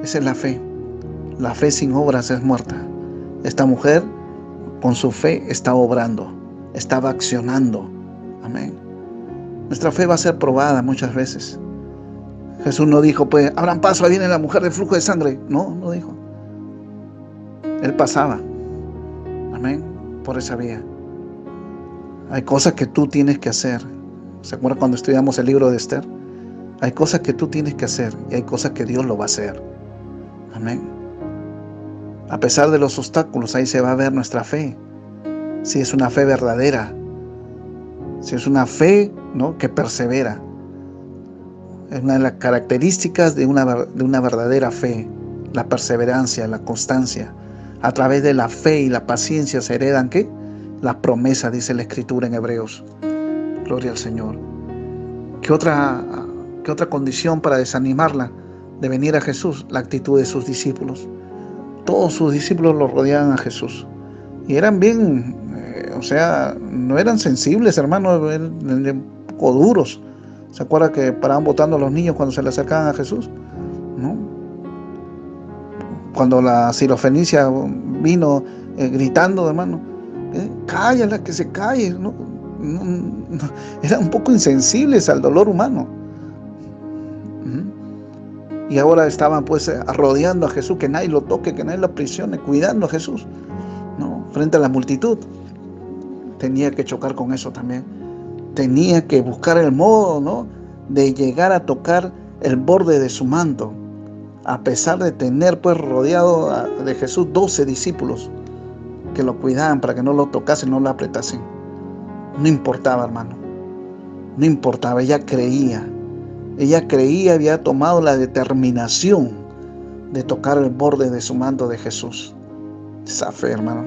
Esa es la fe. La fe sin obras es muerta. Esta mujer con su fe está obrando, estaba accionando. Amén. Nuestra fe va a ser probada muchas veces. Jesús no dijo, pues, abran paso, ahí viene la mujer del flujo de sangre. No, no dijo. Él pasaba. Amén. Por esa vía. Hay cosas que tú tienes que hacer. ¿Se acuerdan cuando estudiamos el libro de Esther? Hay cosas que tú tienes que hacer y hay cosas que Dios lo va a hacer. Amén. A pesar de los obstáculos, ahí se va a ver nuestra fe. Si es una fe verdadera. Si es una fe, ¿no?, que persevera. Es una de las características de una verdadera fe. La perseverancia, la constancia. A través de la fe y la paciencia se heredan, ¿qué? Las promesas, dice la Escritura en Hebreos. Gloria al Señor. ¿Qué otra condición para desanimarla de venir a Jesús? La actitud de sus discípulos. Todos sus discípulos lo rodeaban a Jesús. Y eran bien, no eran sensibles, hermanos, eran un poco duros. ¿Se acuerda que paraban botando a los niños cuando se le acercaban a Jesús? ¿No? Cuando la sirofenicia vino gritando, hermano, cállala, que se calle. No, eran un poco insensibles al dolor humano. Y ahora estaban pues rodeando a Jesús, que nadie lo toque, que nadie lo aprisione, cuidando a Jesús, ¿no?, frente a la multitud. Tenía que chocar con eso también. Tenía que buscar el modo, ¿no?, de llegar a tocar el borde de su manto, a pesar de tener pues rodeado de Jesús 12 discípulos que lo cuidaban para que no lo tocasen, no lo apretasen. No importaba, hermano. No importaba, ella creía. Ella creía, había tomado la determinación de tocar el borde de su manto de Jesús. Esa fe, hermano.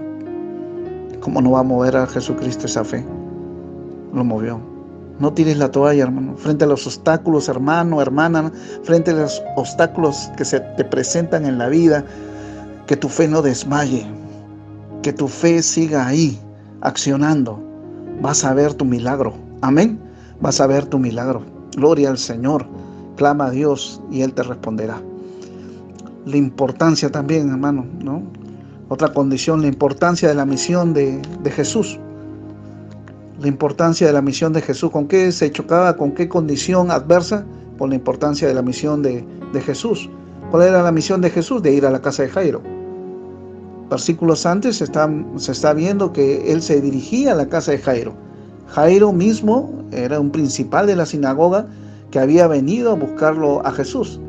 ¿Cómo no va a mover a Jesucristo esa fe? Lo movió. No tires la toalla, hermano. Frente a los obstáculos, hermano, hermana, frente a los obstáculos que se te presentan en la vida, que tu fe no desmaye. Que tu fe siga ahí, accionando. Vas a ver tu milagro. Amén. Vas a ver tu milagro. Gloria al Señor. Clama a Dios y Él te responderá. La importancia también, hermano, ¿no? Otra condición, la importancia de la misión de Jesús. La importancia de la misión de Jesús. ¿Con qué se chocaba? ¿Con qué condición adversa? Por la importancia de la misión de Jesús. ¿Cuál era la misión de Jesús? De ir a la casa de Jairo. Versículos antes se está viendo que él se dirigía a la casa de Jairo. Jairo mismo era un principal de la sinagoga que había venido a buscarlo a Jesús.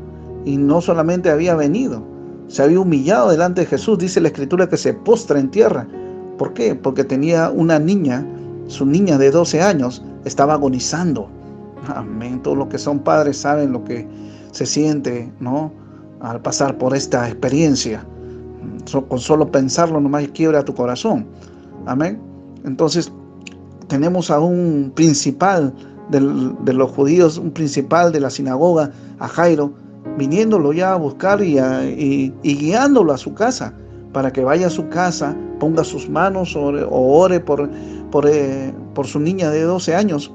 Y no solamente había venido, se había humillado delante de Jesús. Dice la Escritura que se postra en tierra. ¿Por qué? Porque tenía una niña, su niña de 12 años, estaba agonizando. Amén. Todos los que son padres saben lo que se siente, ¿no?, al pasar por esta experiencia. Con solo pensarlo nomás quiebra tu corazón. Amén. Entonces tenemos a un principal de los judíos, un principal de la sinagoga, a Jairo, viniéndolo ya a buscar y guiándolo a su casa, para que vaya a su casa, ponga sus manos o ore por su niña de 12 años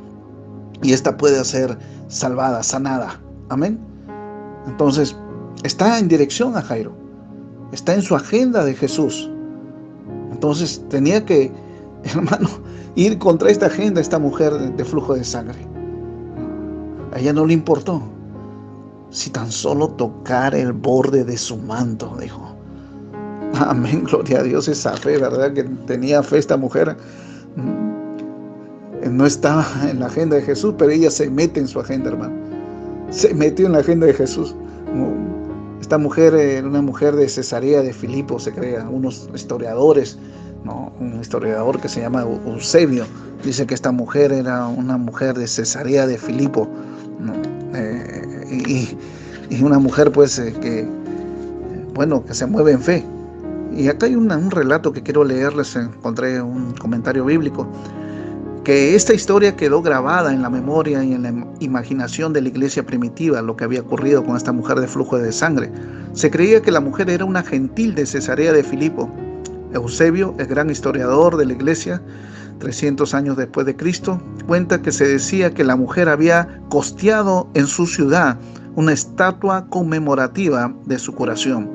y esta puede ser salvada, sanada. Amén. Entonces está en dirección a Jairo. Está en su agenda de Jesús. Entonces tenía que, hermano, ir contra esta agenda, esta mujer de flujo de sangre. A ella no le importó. Si tan solo tocar el borde de su manto, dijo. Amén, gloria a Dios, esa fe, ¿verdad? Que tenía fe esta mujer. No estaba en la agenda de Jesús, pero ella se mete en su agenda, hermano. Se metió en la agenda de Jesús. Esta mujer era una mujer de Cesarea de Filipo, se cree, unos historiadores, ¿no? Un historiador que se llama Eusebio dice que esta mujer era una mujer de Cesarea de Filipo, ¿no? Y una mujer pues que se mueve en fe. Y acá hay un relato que quiero leerles. Encontré un comentario bíblico que esta historia quedó grabada en la memoria y en la imaginación de la iglesia primitiva, lo que había ocurrido con esta mujer de flujo de sangre. Se creía que la mujer era una gentil de Cesarea de Filipo. Eusebio, el gran historiador de la iglesia, 300 años después de Cristo, cuenta que se decía que la mujer había costeado en su ciudad una estatua conmemorativa de su curación.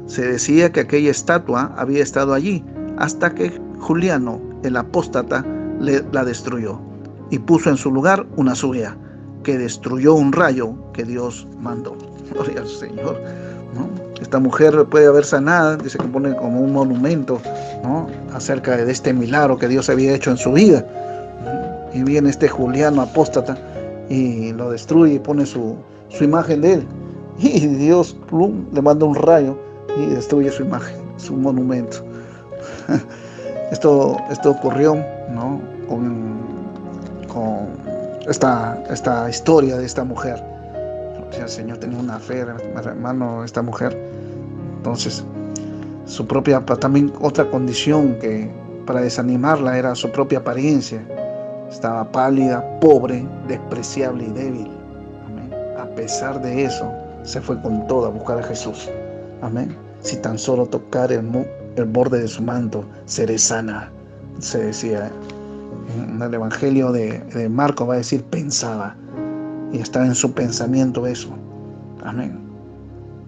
Se decía que aquella estatua había estado allí hasta que Juliano, el apóstata, la destruyó. y puso en su lugar una suya, que destruyó un rayo que Dios mandó. Gloria al Señor, ¿no? Esta mujer puede haber sanado, dice que pone como un monumento, ¿no?, acerca de este milagro que Dios había hecho en su vida. Y viene este Juliano apóstata y lo destruye y pone su imagen de él. Y Dios, plum, le manda un rayo y destruye su imagen, su monumento. Esto ocurrió, ¿no?, con esta historia de esta mujer. O sea, el Señor tenía una fe, hermano, esta mujer. Entonces, su propia, también otra condición que para desanimarla era su propia apariencia. Estaba pálida, pobre, despreciable y débil. Amén. A pesar de eso, se fue con todo a buscar a Jesús. Amén. Si tan solo tocar el borde de su manto, seré sana, se decía. En el Evangelio de Marcos va a decir pensaba. Y está en su pensamiento eso. Amén.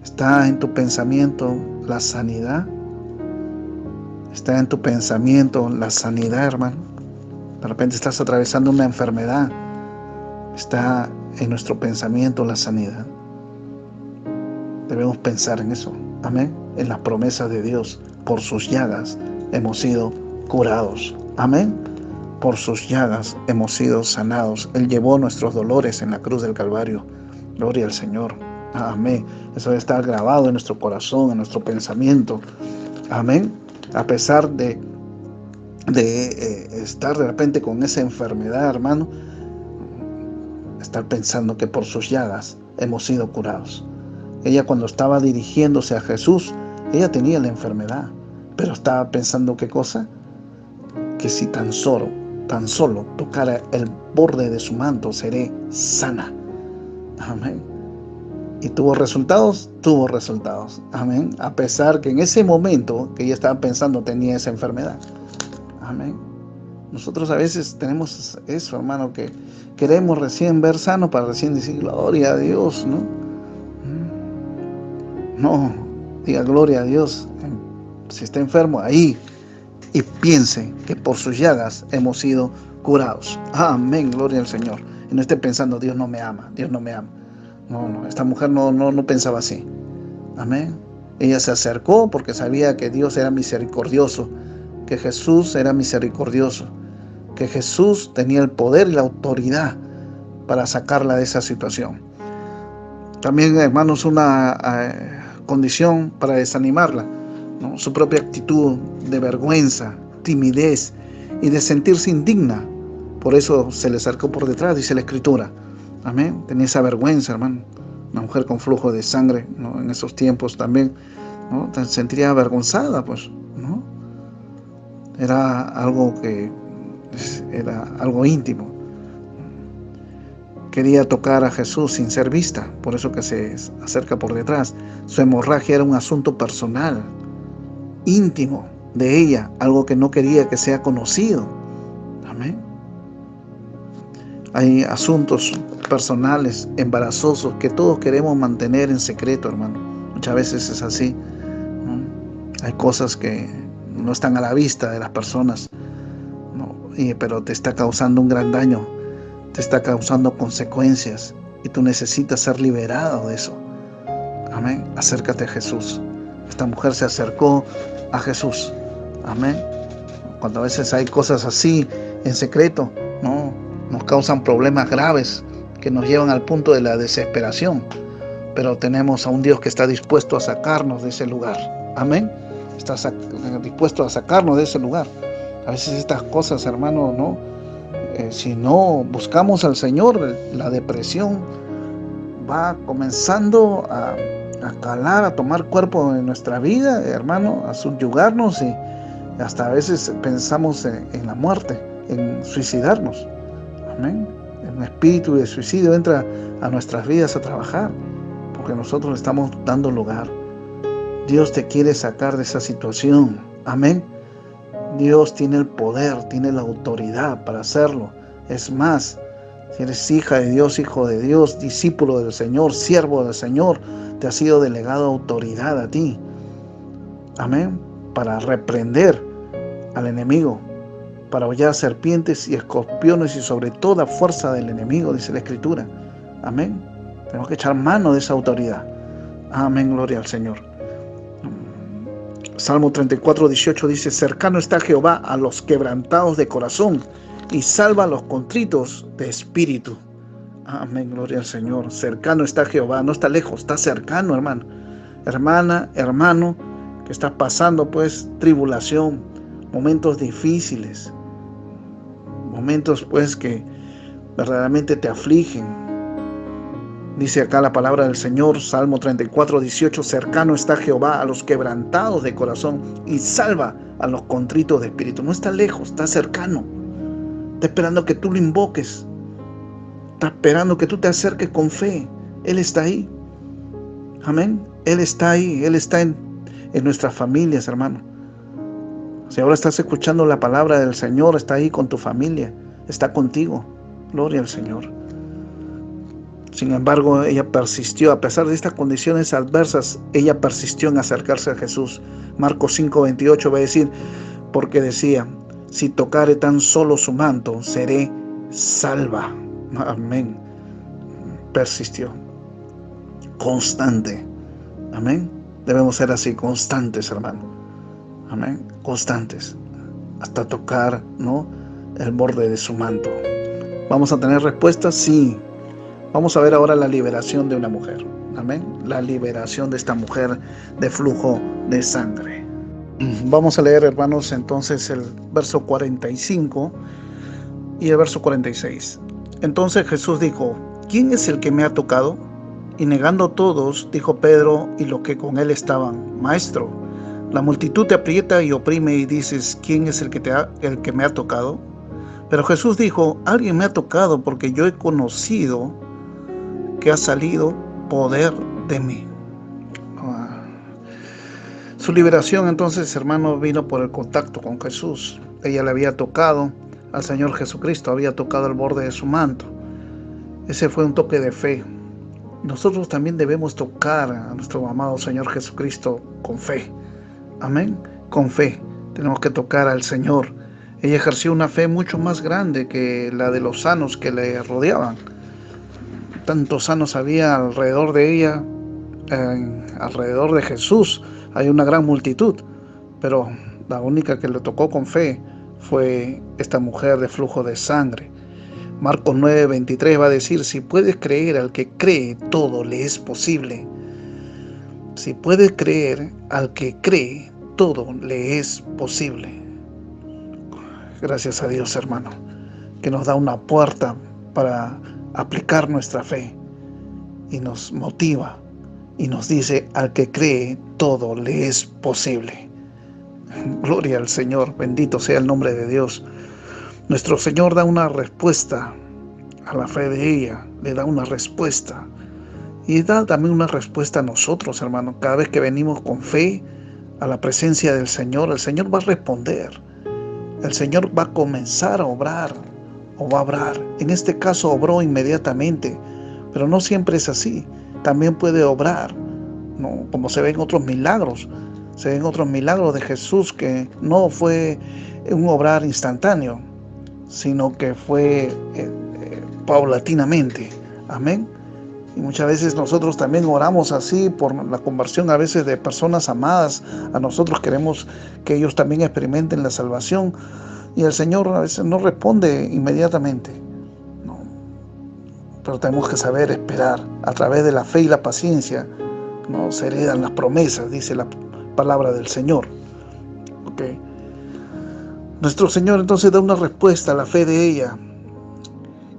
¿Está en tu pensamiento la sanidad? ¿Está en tu pensamiento la sanidad, hermano? De repente estás atravesando una enfermedad. ¿Está en nuestro pensamiento la sanidad? Debemos pensar en eso. Amén. En las promesas de Dios. Por sus llagas hemos sido curados. Amén. Por sus llagas hemos sido sanados. Él llevó nuestros dolores en la cruz del Calvario. Gloria al Señor. Amén. Eso debe estar grabado en nuestro corazón, en nuestro pensamiento. Amén. A pesar de estar de repente con esa enfermedad, hermano, estar pensando que por sus llagas hemos sido curados. Ella, cuando estaba dirigiéndose a Jesús, ella tenía la enfermedad, pero estaba pensando, ¿qué cosa? Que si tan solo tocara el borde de su manto, seré sana. Amén. ¿Y tuvo resultados? Tuvo resultados. Amén. A pesar que en ese momento que ella estaba pensando tenía esa enfermedad. Amén. Nosotros a veces tenemos eso, hermano, que queremos recién ver sano para recién decir gloria a Dios, ¿no? No, diga gloria a Dios. Si está enfermo, ahí, y piense que por sus llagas hemos sido curados. Amén, gloria al Señor. Y no esté pensando, Dios no me ama, Dios no me ama. No, esta mujer no pensaba así. Amén. Ella se acercó porque sabía que Dios era misericordioso, que Jesús era misericordioso, que Jesús tenía el poder y la autoridad para sacarla de esa situación. También, hermanos, una condición para desanimarla, ¿no? Su propia actitud de vergüenza, timidez y de sentirse indigna. Por eso se le acercó por detrás, dice la Escritura. Amén. Tenía esa vergüenza, hermano. Una mujer con flujo de sangre, ¿no?, en esos tiempos también, ¿no?, se sentía avergonzada, pues, ¿no? Era algo íntimo. Quería tocar a Jesús sin ser vista, por eso que se acerca por detrás. Su hemorragia era un asunto personal, íntimo de ella, algo que no quería que sea conocido. Amén. Hay asuntos personales, embarazosos, que todos queremos mantener en secreto, hermano. Muchas veces es así, ¿no? Hay cosas que no están a la vista de las personas, ¿no? Pero te está causando un gran daño, te está causando consecuencias, y tú necesitas ser liberado de eso. Amén. Acércate a Jesús. Esta mujer se acercó a Jesús. Amén. Cuando a veces hay cosas así en secreto, ¿no?, nos causan problemas graves que nos llevan al punto de la desesperación. Pero tenemos a un Dios que está dispuesto a sacarnos de ese lugar. Amén. Está dispuesto a sacarnos de ese lugar. A veces estas cosas, hermano, ¿no? Si no buscamos al Señor, la depresión va comenzando a calar, a tomar cuerpo en nuestra vida, hermano, a subyugarnos, y hasta a veces pensamos en la muerte, en suicidarnos. Amén. Un espíritu de suicidio entra a nuestras vidas a trabajar, porque nosotros le estamos dando lugar. Dios te quiere sacar de esa situación. Amén. Dios tiene el poder, tiene la autoridad para hacerlo. Es más, si eres hija de Dios, hijo de Dios, discípulo del Señor, siervo del Señor, te ha sido delegado autoridad a ti. Amén. Para reprender al enemigo, para hollar serpientes y escorpiones y sobre toda fuerza del enemigo, dice la Escritura. Amén. Tenemos que echar mano de esa autoridad. Amén, gloria al Señor. Salmo 34:18 dice: cercano está Jehová a los quebrantados de corazón y salva a los contritos de espíritu. Amén, gloria al Señor. Cercano está Jehová, no está lejos, está cercano, hermano. Hermana, hermano, que está pasando pues tribulación, momentos difíciles, momentos pues que verdaderamente te afligen. Dice acá la palabra del Señor, Salmo 34:18, cercano está Jehová a los quebrantados de corazón y salva a los contritos de espíritu. No está lejos, está cercano. Está esperando que tú lo invoques. Está esperando que tú te acerques con fe. Él está ahí. Amén. Él está ahí. Él está en nuestras familias, hermano. Si ahora estás escuchando la palabra del Señor, está ahí con tu familia. Está contigo. Gloria al Señor. Sin embargo, ella persistió, a pesar de estas condiciones adversas, ella persistió en acercarse a Jesús. Marcos 5:28 va a decir, porque decía, si tocare tan solo su manto, seré salva. Amén. Persistió. Constante. Amén. Debemos ser así, constantes, hermano. Amén. Constantes. Hasta tocar, ¿no?, el borde de su manto. ¿Vamos a tener respuestas? Sí. Vamos a ver ahora la liberación de una mujer. Amén. La liberación de esta mujer de flujo de sangre. Vamos a leer, hermanos, entonces el verso 45 y el verso 46. Entonces Jesús dijo, ¿quién es el que me ha tocado? Y negando todos, dijo Pedro y los que con él estaban, Maestro, la multitud te aprieta y oprime y dices, ¿quién es el que me ha tocado? Pero Jesús dijo, alguien me ha tocado porque yo he conocido que ha salido poder de mí. Su liberación entonces, hermano, vino por el contacto con Jesús. Ella le había tocado al Señor Jesucristo, había tocado el borde de su manto. Ese fue un toque de fe. Nosotros también debemos tocar a nuestro amado Señor Jesucristo con fe. Amén. Con fe. Tenemos que tocar al Señor. Ella ejerció una fe mucho más grande que la de los sanos que le rodeaban. Tantos sanos había alrededor de ella, alrededor de Jesús. Hay una gran multitud, pero la única que le tocó con fe fue esta mujer de flujo de sangre. Marcos 9:23 va a decir, si puedes creer al que cree, todo le es posible. Si puedes creer al que cree, todo le es posible. Gracias a Dios, hermano, que nos da una puerta para aplicar nuestra fe y nos motiva y nos dice, al que cree, todo le es posible. Gloria al Señor, bendito sea el nombre de Dios. Nuestro Señor da una respuesta a la fe de ella, le da una respuesta y da también una respuesta a nosotros, hermano. Cada vez que venimos con fe a la presencia del Señor, el Señor va a responder. El Señor va a comenzar a obrar o va a obrar. En este caso obró inmediatamente, pero no siempre es así. También puede obrar, ¿no?, como se ven otros milagros. Se ven otros milagros de Jesús que no fue un obrar instantáneo, sino que fue paulatinamente. Amén. Y muchas veces nosotros también oramos así por la conversión a veces de personas amadas. A nosotros queremos que ellos también experimenten la salvación. Y el Señor a veces no responde inmediatamente. No. Pero tenemos que saber esperar. A través de la fe y la paciencia, ¿no?, se heredan las promesas, dice la palabra del Señor. Okay. Nuestro Señor entonces da una respuesta a la fe de ella.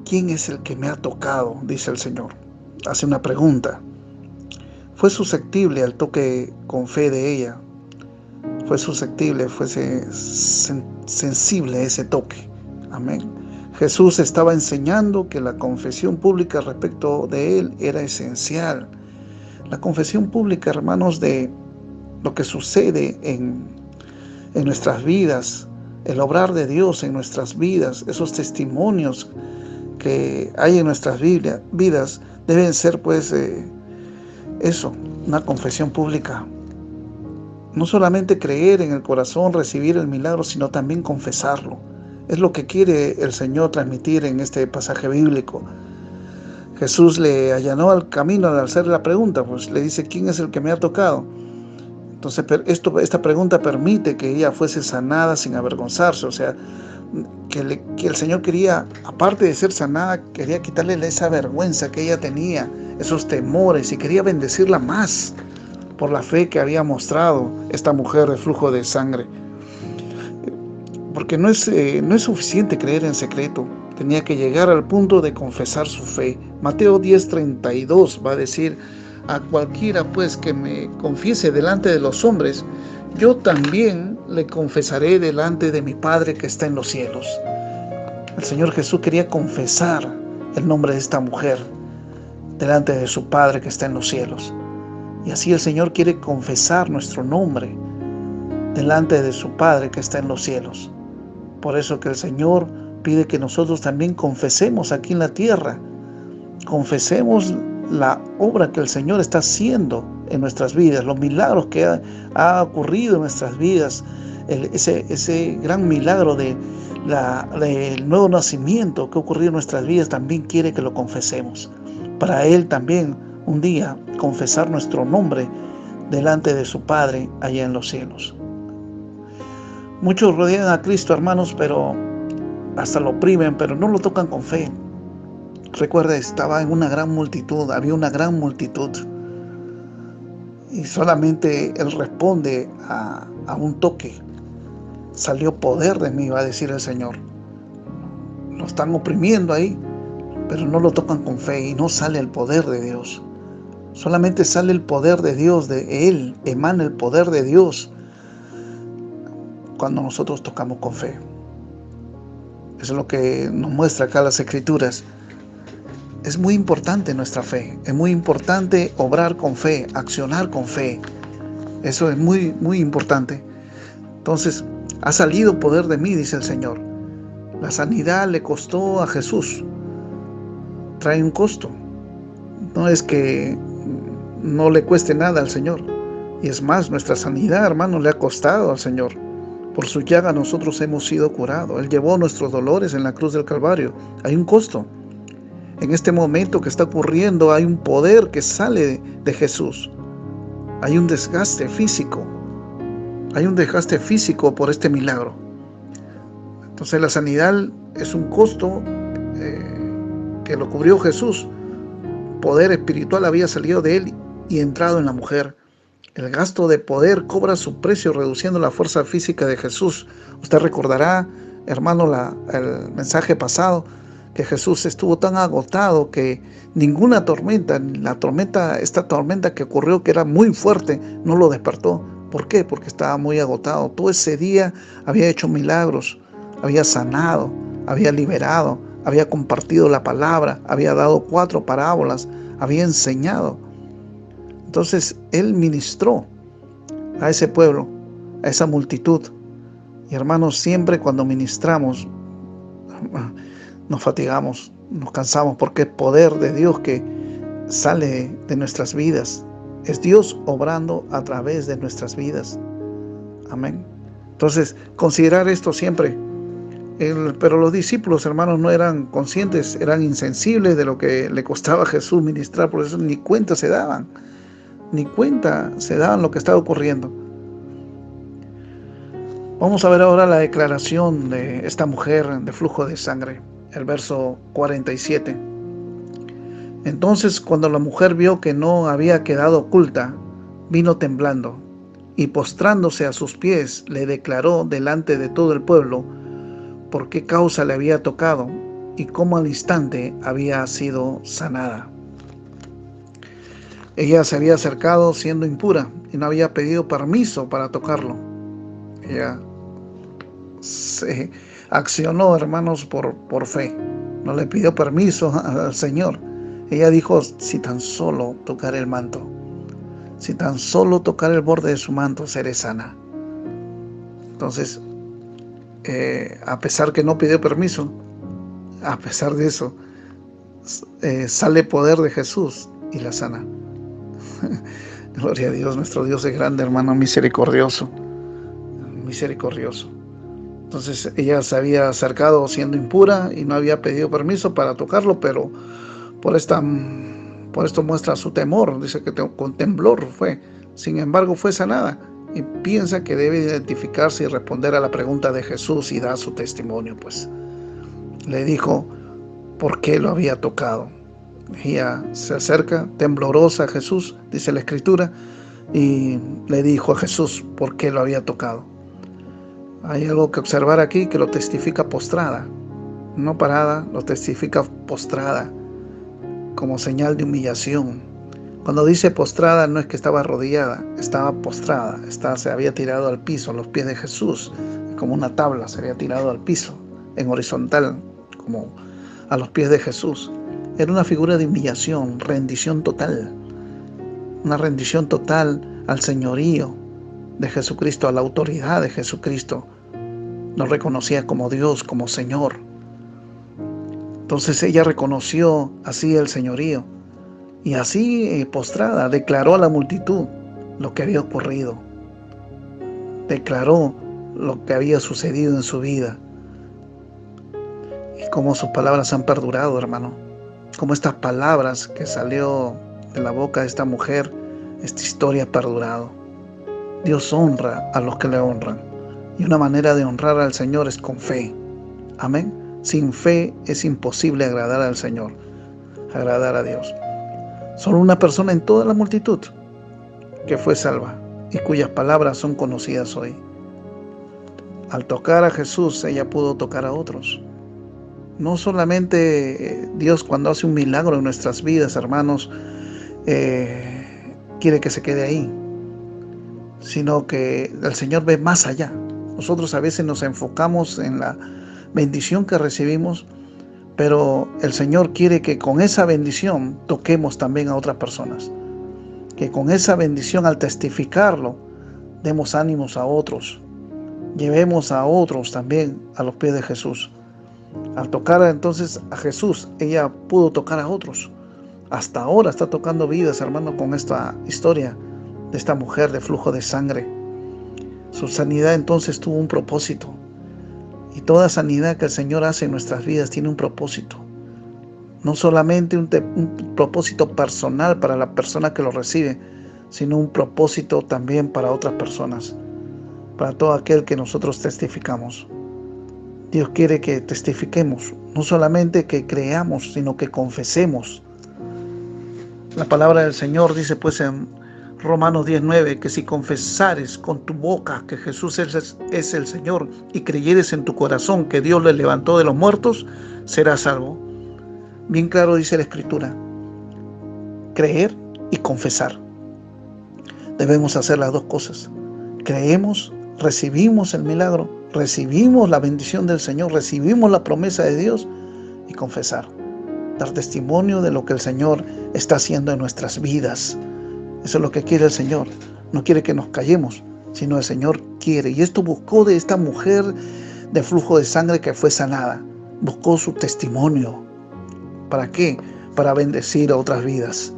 ¿Quién es el que me ha tocado?, dice el Señor. Hace una pregunta. Fue susceptible al toque con fe de ella. Fue susceptible, fue sensible a ese toque. Amén. Jesús estaba enseñando que la confesión pública respecto de Él era esencial. La confesión pública, hermanos, de lo que sucede en nuestras vidas, el obrar de Dios en nuestras vidas, esos testimonios que hay en nuestras vidas, deben ser pues eso, una confesión pública. No solamente creer en el corazón, recibir el milagro, sino también confesarlo Es lo que quiere el Señor transmitir en este pasaje bíblico. Jesús le allanó el camino al hacer la pregunta, pues le dice: ¿quién es el que me ha tocado? Entonces esta pregunta permite que ella fuese sanada sin avergonzarse. O sea, que el Señor quería, aparte de ser sanada, quería quitarle esa vergüenza que ella tenía, esos temores, y quería bendecirla más por la fe que había mostrado esta mujer de flujo de sangre. Porque no es suficiente creer en secreto, tenía que llegar al punto de confesar su fe. Mateo 10:32 va a decir: a cualquiera pues que me confiese delante de los hombres, yo también le confesaré delante de mi Padre que está en los cielos. El Señor Jesús quería confesar el nombre de esta mujer delante de su Padre que está en los cielos. Y así el Señor quiere confesar nuestro nombre delante de su Padre que está en los cielos. Por eso que el Señor pide que nosotros también confesemos aquí en la tierra, confesemos la obra que el Señor está haciendo en nuestras vidas, los milagros que ha ocurrido en nuestras vidas, ese gran milagro del nuevo nacimiento que ha ocurrido en nuestras vidas. También quiere que lo confesemos, para Él también un día confesar nuestro nombre delante de su Padre allá en los cielos. Muchos rodean a Cristo, hermanos, pero hasta lo oprimen, pero no lo tocan con fe. Recuerda, estaba en una gran multitud, había una gran multitud, y solamente Él responde a un toque. Salió poder de mí, va a decir el Señor. Lo están oprimiendo ahí, pero no lo tocan con fe, y no sale el poder de Dios. Solamente sale el poder de Dios, de Él emana el poder de Dios cuando nosotros tocamos con fe. Eso es lo que nos muestra acá las Escrituras. Es muy importante nuestra fe, es muy importante obrar con fe, accionar con fe. Eso es muy, muy importante. Entonces, ha salido poder de mí, dice el Señor. La sanidad le costó a Jesús. Trae un costo. No es que no le cueste nada al Señor. Y es más, nuestra sanidad, hermano, le ha costado al Señor. Por su llaga nosotros hemos sido curados. Él llevó nuestros dolores en la cruz del Calvario. Hay un costo. En este momento que está ocurriendo hay un poder que sale de Jesús. Hay un desgaste físico. Hay un desgaste físico por este milagro. Entonces la sanidad es un costo que lo cubrió Jesús. Poder espiritual había salido de Él y entrado en la mujer. El gasto de poder cobra su precio reduciendo la fuerza física de Jesús. Usted recordará, hermano, el mensaje pasado, que Jesús estuvo tan agotado que ninguna tormenta, esta tormenta que ocurrió, que era muy fuerte, no lo despertó. ¿Por qué? Porque estaba muy agotado. Todo ese día había hecho milagros, había sanado, había liberado, había compartido la palabra, había dado 4 parábolas, había enseñado. Entonces Él ministró a ese pueblo, a esa multitud. Y hermanos, siempre cuando ministramos nos fatigamos, nos cansamos, porque es poder de Dios que sale de nuestras vidas. Es Dios obrando a través de nuestras vidas. Amén. Entonces, considerar esto siempre. Pero los discípulos, hermanos, no eran conscientes, eran insensibles de lo que le costaba a Jesús ministrar, por eso ni cuenta se daban lo que estaba ocurriendo. Vamos a ver ahora la declaración de esta mujer de flujo de sangre, el verso 47. Entonces, cuando la mujer vio que no había quedado oculta, vino temblando y postrándose a sus pies, le declaró delante de todo el pueblo por qué causa le había tocado y cómo al instante había sido sanada. Ella se había acercado siendo impura y no había pedido permiso para tocarlo. Ella se accionó, hermanos, por fe. No le pidió permiso al Señor. Ella dijo: si tan solo tocar el manto, si tan solo tocar el borde de su manto, seré sana. Entonces, a pesar que no pidió permiso, a pesar de eso, sale poder de Jesús y la sana. Gloria a Dios, nuestro Dios es grande, hermano, misericordioso. Entonces ella se había acercado siendo impura y no había pedido permiso para tocarlo, pero por esto muestra su temor. Dice que con temblor fue. Sin embargo, fue sanada y piensa que debe identificarse y responder a la pregunta de Jesús y da su testimonio. Pues le dijo por qué lo había tocado. Ella se acerca temblorosa a Jesús, dice la Escritura, y le dijo a Jesús por qué lo había tocado. Hay algo que observar aquí, que lo testifica postrada, no parada, lo testifica postrada, como señal de humillación. Cuando dice postrada, no es que estaba arrodillada, estaba postrada, se había tirado al piso, a los pies de Jesús, como una tabla, se había tirado al piso, en horizontal, como a los pies de Jesús. Era una figura de humillación, rendición total, una rendición total al señorío de Jesucristo, a la autoridad de Jesucristo. Lo reconocía como Dios, como Señor. Entonces ella reconoció así el señorío y así postrada declaró a la multitud lo que había ocurrido. Declaró lo que había sucedido en su vida y cómo sus palabras han perdurado, hermano. Cómo estas palabras que salió de la boca de esta mujer, esta historia ha perdurado. Dios honra a los que le honran. Y una manera de honrar al Señor es con fe. Amén. Sin fe es imposible agradar al Señor, agradar a Dios. Solo una persona en toda la multitud que fue salva y cuyas palabras son conocidas hoy. Al tocar a Jesús, ella pudo tocar a otros. No solamente Dios, cuando hace un milagro en nuestras vidas, hermanos, quiere que se quede ahí, sino que el Señor ve más allá. Nosotros a veces nos enfocamos en la bendición que recibimos, pero el Señor quiere que con esa bendición toquemos también a otras personas. Que con esa bendición, al testificarlo, demos ánimos a otros. Llevemos a otros también a los pies de Jesús. Al tocar entonces a Jesús, ella pudo tocar a otros. Hasta ahora está tocando vidas, hermano, con esta historia de esta mujer de flujo de sangre. Su sanidad entonces tuvo un propósito. Y toda sanidad que el Señor hace en nuestras vidas tiene un propósito. No solamente un propósito personal para la persona que lo recibe, sino un propósito también para otras personas, para todo aquel que nosotros testificamos. Dios quiere que testifiquemos, no solamente que creamos, sino que confesemos. La palabra del Señor dice pues en Romanos 10:9, que si confesares con tu boca que Jesús es el Señor y creyeres en tu corazón que Dios le levantó de los muertos, serás salvo. Bien claro dice la Escritura, creer y confesar. Debemos hacer las dos cosas. Creemos, recibimos el milagro, recibimos la bendición del Señor, recibimos la promesa de Dios y confesar. Dar testimonio de lo que el Señor está haciendo en nuestras vidas. Eso es lo que quiere el Señor. No quiere que nos callemos, sino el Señor quiere. Y esto buscó de esta mujer de flujo de sangre que fue sanada. Buscó su testimonio. ¿Para qué? Para bendecir a otras vidas.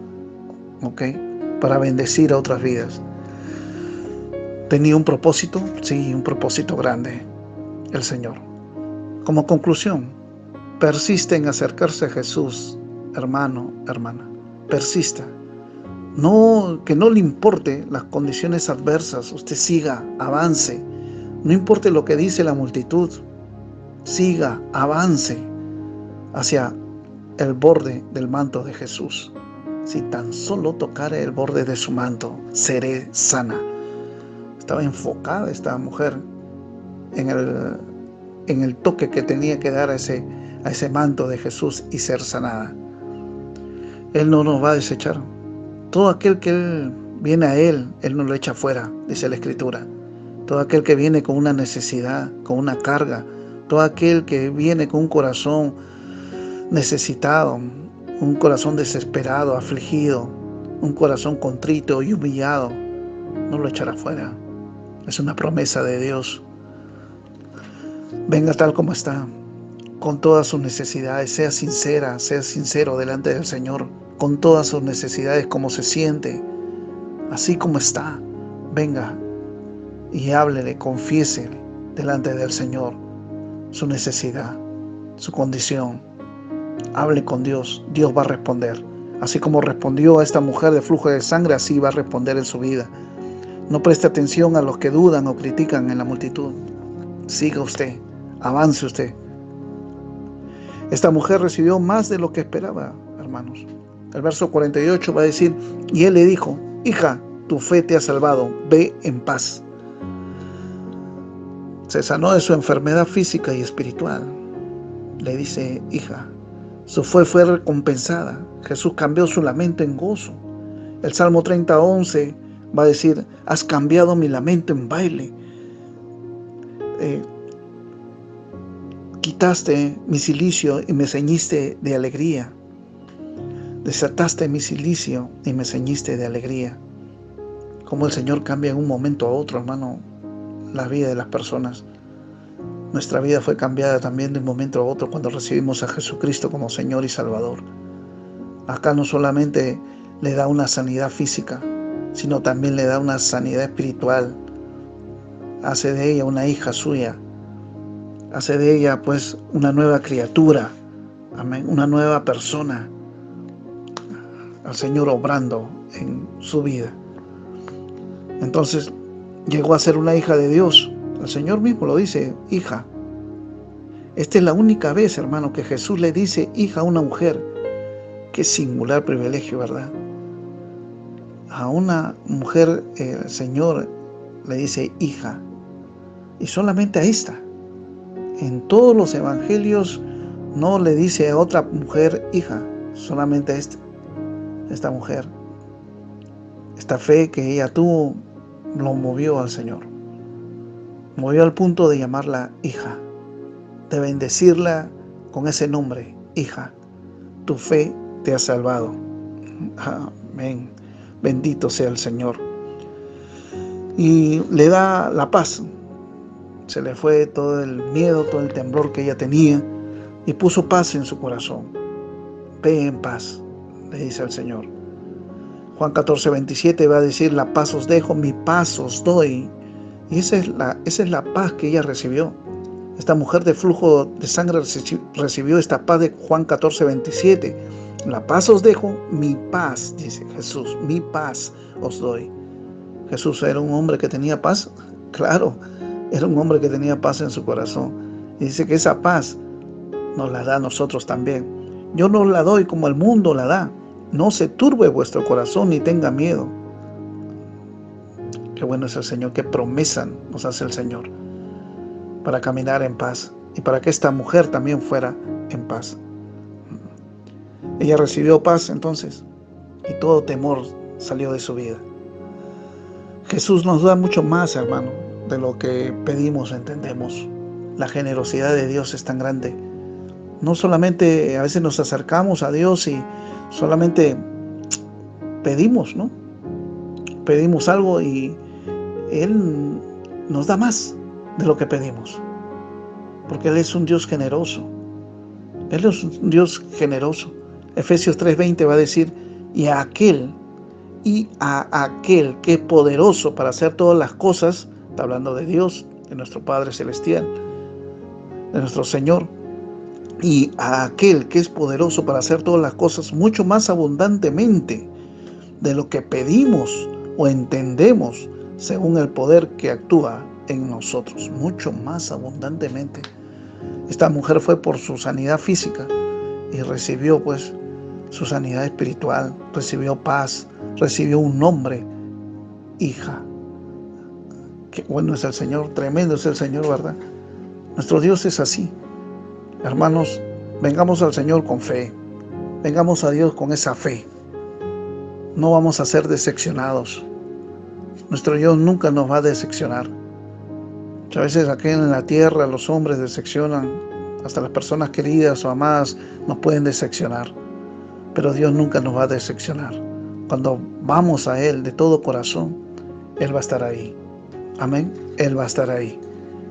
¿Ok? Para bendecir a otras vidas. ¿Tenía un propósito? Sí, un propósito grande. El Señor. Como conclusión, persiste en acercarse a Jesús, hermano, hermana. Persista. No, que no le importe las condiciones adversas, usted siga, avance. No importe lo que dice la multitud, siga, avance hacia el borde del manto de Jesús. Si tan solo tocare el borde de su manto, seré sana. Estaba enfocada esta mujer en el toque que tenía que dar a ese manto de Jesús y ser sanada. Él no nos va a desechar. Todo aquel que viene a Él no lo echa fuera, dice la Escritura. Todo aquel que viene con una necesidad, con una carga, todo aquel que viene con un corazón necesitado, un corazón desesperado, afligido, un corazón contrito y humillado, no lo echará fuera. Es una promesa de Dios. Venga tal como está, con todas sus necesidades, sea sincero delante del Señor, con todas sus necesidades, como se siente, así como está. Venga y háblele, confiésele delante del Señor su necesidad, su condición. Hable con Dios, Dios va a responder. Así como respondió a esta mujer de flujo de sangre, así va a responder en su vida. No preste atención a los que dudan o critican en la multitud. Siga usted, avance usted. Esta mujer recibió más de lo que esperaba, hermanos. El verso 48 va a decir, y él le dijo, hija, tu fe te ha salvado, ve en paz. Se sanó de su enfermedad física y espiritual. Le dice, hija, su fe fue recompensada. Jesús cambió su lamento en gozo. El Salmo 30:11 va a decir, has cambiado mi lamento en baile. Quitaste mi cilicio y me ceñiste de alegría. Desataste mi cilicio y me ceñiste de alegría. Como el Señor cambia en un momento a otro, hermano, la vida de las personas. Nuestra vida fue cambiada también de un momento a otro cuando recibimos a Jesucristo como Señor y Salvador. Acá no solamente le da una sanidad física, sino también le da una sanidad espiritual. Hace de ella una hija suya. Hace de ella pues una nueva criatura. Amén. Una nueva persona. Al Señor obrando en su vida. Entonces llegó a ser una hija de Dios. El Señor mismo lo dice, hija. Esta es la única vez, hermano, que Jesús le dice hija a una mujer. Qué singular privilegio, ¿verdad? A una mujer el Señor le dice hija. Y solamente a esta. En todos los evangelios no le dice a otra mujer hija. Solamente a esta mujer. Esta fe que ella tuvo lo movió al Señor. Movió al punto de llamarla hija, de bendecirla con ese nombre, hija. Tu fe te ha salvado. Amén. Bendito sea el Señor. Y le da la paz. Se le fue todo el miedo, todo el temblor que ella tenía y puso paz en su corazón. Ve en paz, le dice al Señor. Juan 14:27 va a decir, la paz os dejo, mi paz os doy. Y esa es la paz que ella recibió. Esta mujer de flujo de sangre recibió esta paz de Juan 14:27. La paz os dejo, mi paz, dice Jesús, mi paz os doy. Jesús era un hombre que tenía paz. Claro, era un hombre que tenía paz en su corazón. Y dice que esa paz nos la da a nosotros también. Yo no la doy como el mundo la da. No se turbe vuestro corazón ni tenga miedo. Qué bueno es el Señor, qué promesa nos hace el Señor para caminar en paz y para que esta mujer también fuera en paz. Ella recibió paz entonces y todo temor salió de su vida. Jesús nos da mucho más, hermano, de lo que pedimos o entendemos. La generosidad de Dios es tan grande. No solamente a veces nos acercamos a Dios y solamente pedimos, ¿no? Pedimos algo y Él nos da más de lo que pedimos. Porque Él es un Dios generoso. Él es un Dios generoso. Efesios 3:20 va a decir, y a aquel que es poderoso para hacer todas las cosas, está hablando de Dios, de nuestro Padre Celestial, de nuestro Señor, y a aquel que es poderoso para hacer todas las cosas mucho más abundantemente de lo que pedimos o entendemos según el poder que actúa en nosotros, mucho más abundantemente. Esta mujer fue por su sanidad física y recibió pues su sanidad espiritual, recibió paz, recibió un nombre, hija. Qué bueno es el Señor, tremendo es el Señor, ¿verdad? Nuestro Dios es así. Hermanos, vengamos al Señor con fe, vengamos a Dios con esa fe. No vamos a ser decepcionados. Nuestro Dios nunca nos va a decepcionar. Muchas veces aquí en la tierra los hombres decepcionan, hasta las personas queridas o amadas nos pueden decepcionar. Pero Dios nunca nos va a decepcionar. Cuando vamos a Él de todo corazón, Él va a estar ahí. Amén. Él va a estar ahí.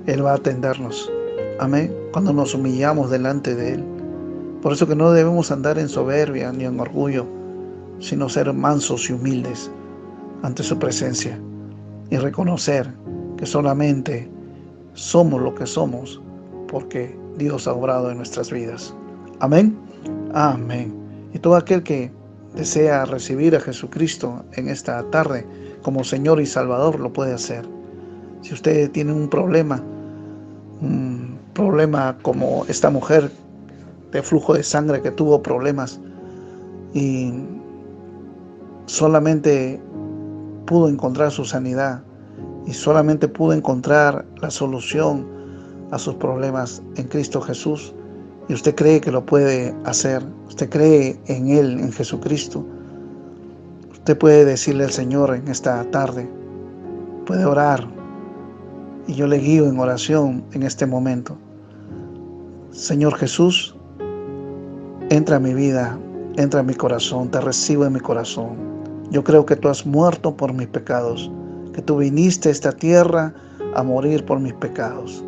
Él va a atendernos. Amén. Cuando nos humillamos delante de Él. Por eso que no debemos andar en soberbia ni en orgullo, sino ser mansos y humildes ante su presencia y reconocer que solamente somos lo que somos porque Dios ha obrado en nuestras vidas. Amén. Amén. Y todo aquel que desea recibir a Jesucristo en esta tarde como Señor y Salvador lo puede hacer. Si usted tiene un problema como esta mujer de flujo de sangre que tuvo problemas y solamente pudo encontrar su sanidad y solamente pudo encontrar la solución a sus problemas en Cristo Jesús, y usted cree que lo puede hacer, usted cree en Él, en Jesucristo, usted puede decirle al Señor en esta tarde, puede orar, y yo le guío en oración en este momento. Señor Jesús, entra a mi vida, entra a mi corazón, te recibo en mi corazón. Yo creo que tú has muerto por mis pecados, que tú viniste a esta tierra a morir por mis pecados.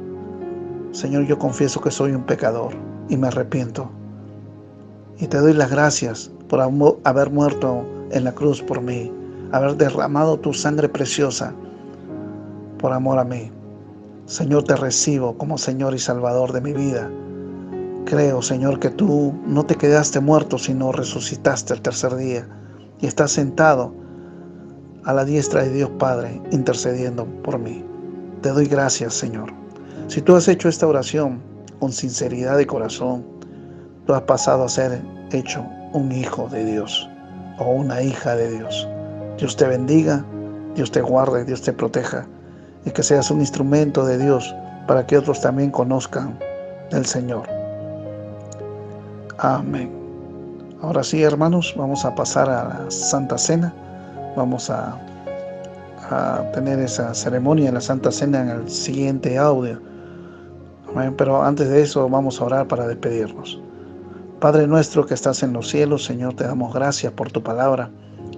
Señor, yo confieso que soy un pecador y me arrepiento. Y te doy las gracias por haber muerto en la cruz por mí, haber derramado tu sangre preciosa por amor a mí. Señor, te recibo como Señor y Salvador de mi vida. Creo, Señor, que tú no te quedaste muerto, sino resucitaste el tercer día y estás sentado a la diestra de Dios Padre, intercediendo por mí. Te doy gracias, Señor. Si tú has hecho esta oración con sinceridad de corazón, tú has pasado a ser hecho un hijo de Dios o una hija de Dios. Dios te bendiga, Dios te guarde, Dios te proteja, y que seas un instrumento de Dios para que otros también conozcan del Señor. Amén. Ahora sí, hermanos, vamos a pasar a la Santa Cena. Vamos a tener esa ceremonia de la Santa Cena en el siguiente audio. Amén. Pero antes de eso vamos a orar para despedirnos. Padre nuestro que estás en los cielos, Señor, te damos gracias por tu palabra.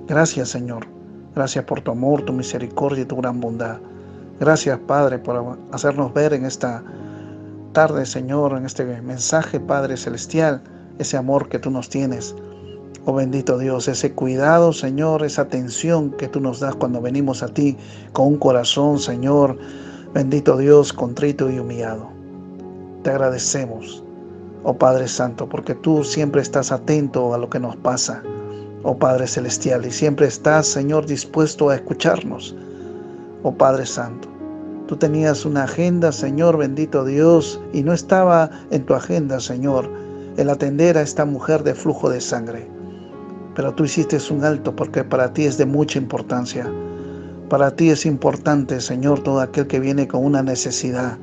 Gracias, Señor. Gracias por tu amor, tu misericordia y tu gran bondad. Gracias, Padre, por hacernos ver en esta tarde, Señor, en este mensaje, Padre Celestial, ese amor que tú nos tienes. Oh bendito Dios, ese cuidado, Señor, esa atención que tú nos das cuando venimos a ti con un corazón, Señor, bendito Dios, contrito y humillado. Te agradecemos, oh Padre Santo, porque tú siempre estás atento a lo que nos pasa, oh Padre Celestial, y siempre estás, Señor, dispuesto a escucharnos, oh Padre Santo. Tú tenías una agenda, Señor, bendito Dios, y no estaba en tu agenda, Señor, el atender a esta mujer de flujo de sangre. Pero tú hiciste un alto porque para ti es de mucha importancia. Para ti es importante, Señor, todo aquel que viene con una necesidad,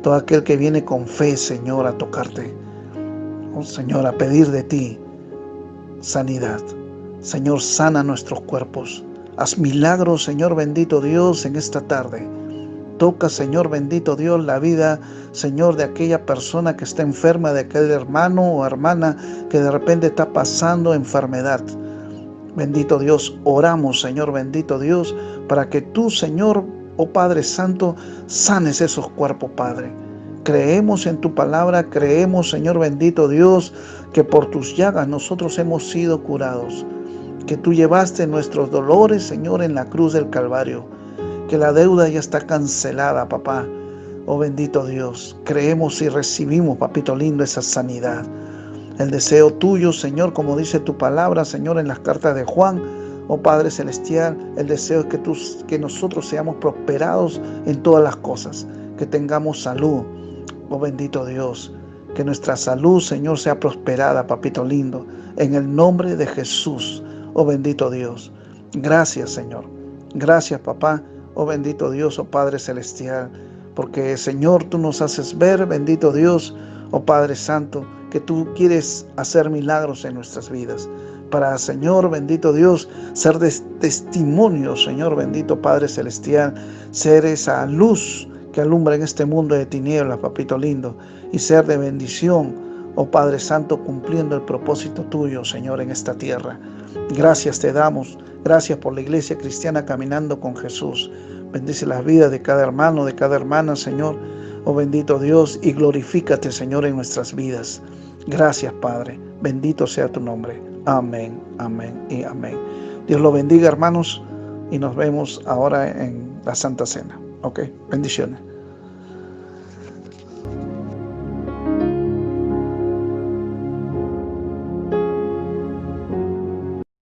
todo aquel que viene con fe, Señor, a tocarte. Oh, Señor, a pedir de ti sanidad. Señor, sana nuestros cuerpos. Haz milagros, Señor, bendito Dios, en esta tarde. Toca, Señor, bendito Dios, la vida, Señor, de aquella persona que está enferma, de aquel hermano o hermana que de repente está pasando enfermedad. Bendito Dios, oramos, Señor, bendito Dios, para que tú, Señor, oh Padre Santo, sanes esos cuerpos, Padre. Creemos en tu palabra, creemos, Señor, bendito Dios, que por tus llagas nosotros hemos sido curados, que tú llevaste nuestros dolores, Señor, en la cruz del Calvario, que la deuda ya está cancelada, papá. Oh bendito Dios, creemos y recibimos, papito lindo, esa sanidad. El deseo tuyo, Señor, como dice tu palabra, Señor, en las cartas de Juan, oh Padre Celestial, el deseo es que nosotros seamos prosperados en todas las cosas, que tengamos salud, oh bendito Dios, que nuestra salud, Señor, sea prosperada, papito lindo, en el nombre de Jesús, oh bendito Dios. Gracias, Señor. Gracias, papá. Oh bendito Dios, oh Padre Celestial, porque Señor, tú nos haces ver, bendito Dios, oh Padre Santo, que tú quieres hacer milagros en nuestras vidas. Para, Señor, bendito Dios, ser de testimonio, Señor, bendito Padre Celestial, ser esa luz que alumbra en este mundo de tinieblas, papito lindo, y ser de bendición, oh Padre Santo, cumpliendo el propósito tuyo, Señor, en esta tierra. Gracias te damos. Gracias por la iglesia cristiana caminando con Jesús. Bendice las vidas de cada hermano, de cada hermana, Señor. Oh bendito Dios, y glorifícate, Señor, en nuestras vidas. Gracias, Padre. Bendito sea tu nombre. Amén, amén y amén. Dios lo bendiga, hermanos, y nos vemos ahora en la Santa Cena. Ok, bendiciones.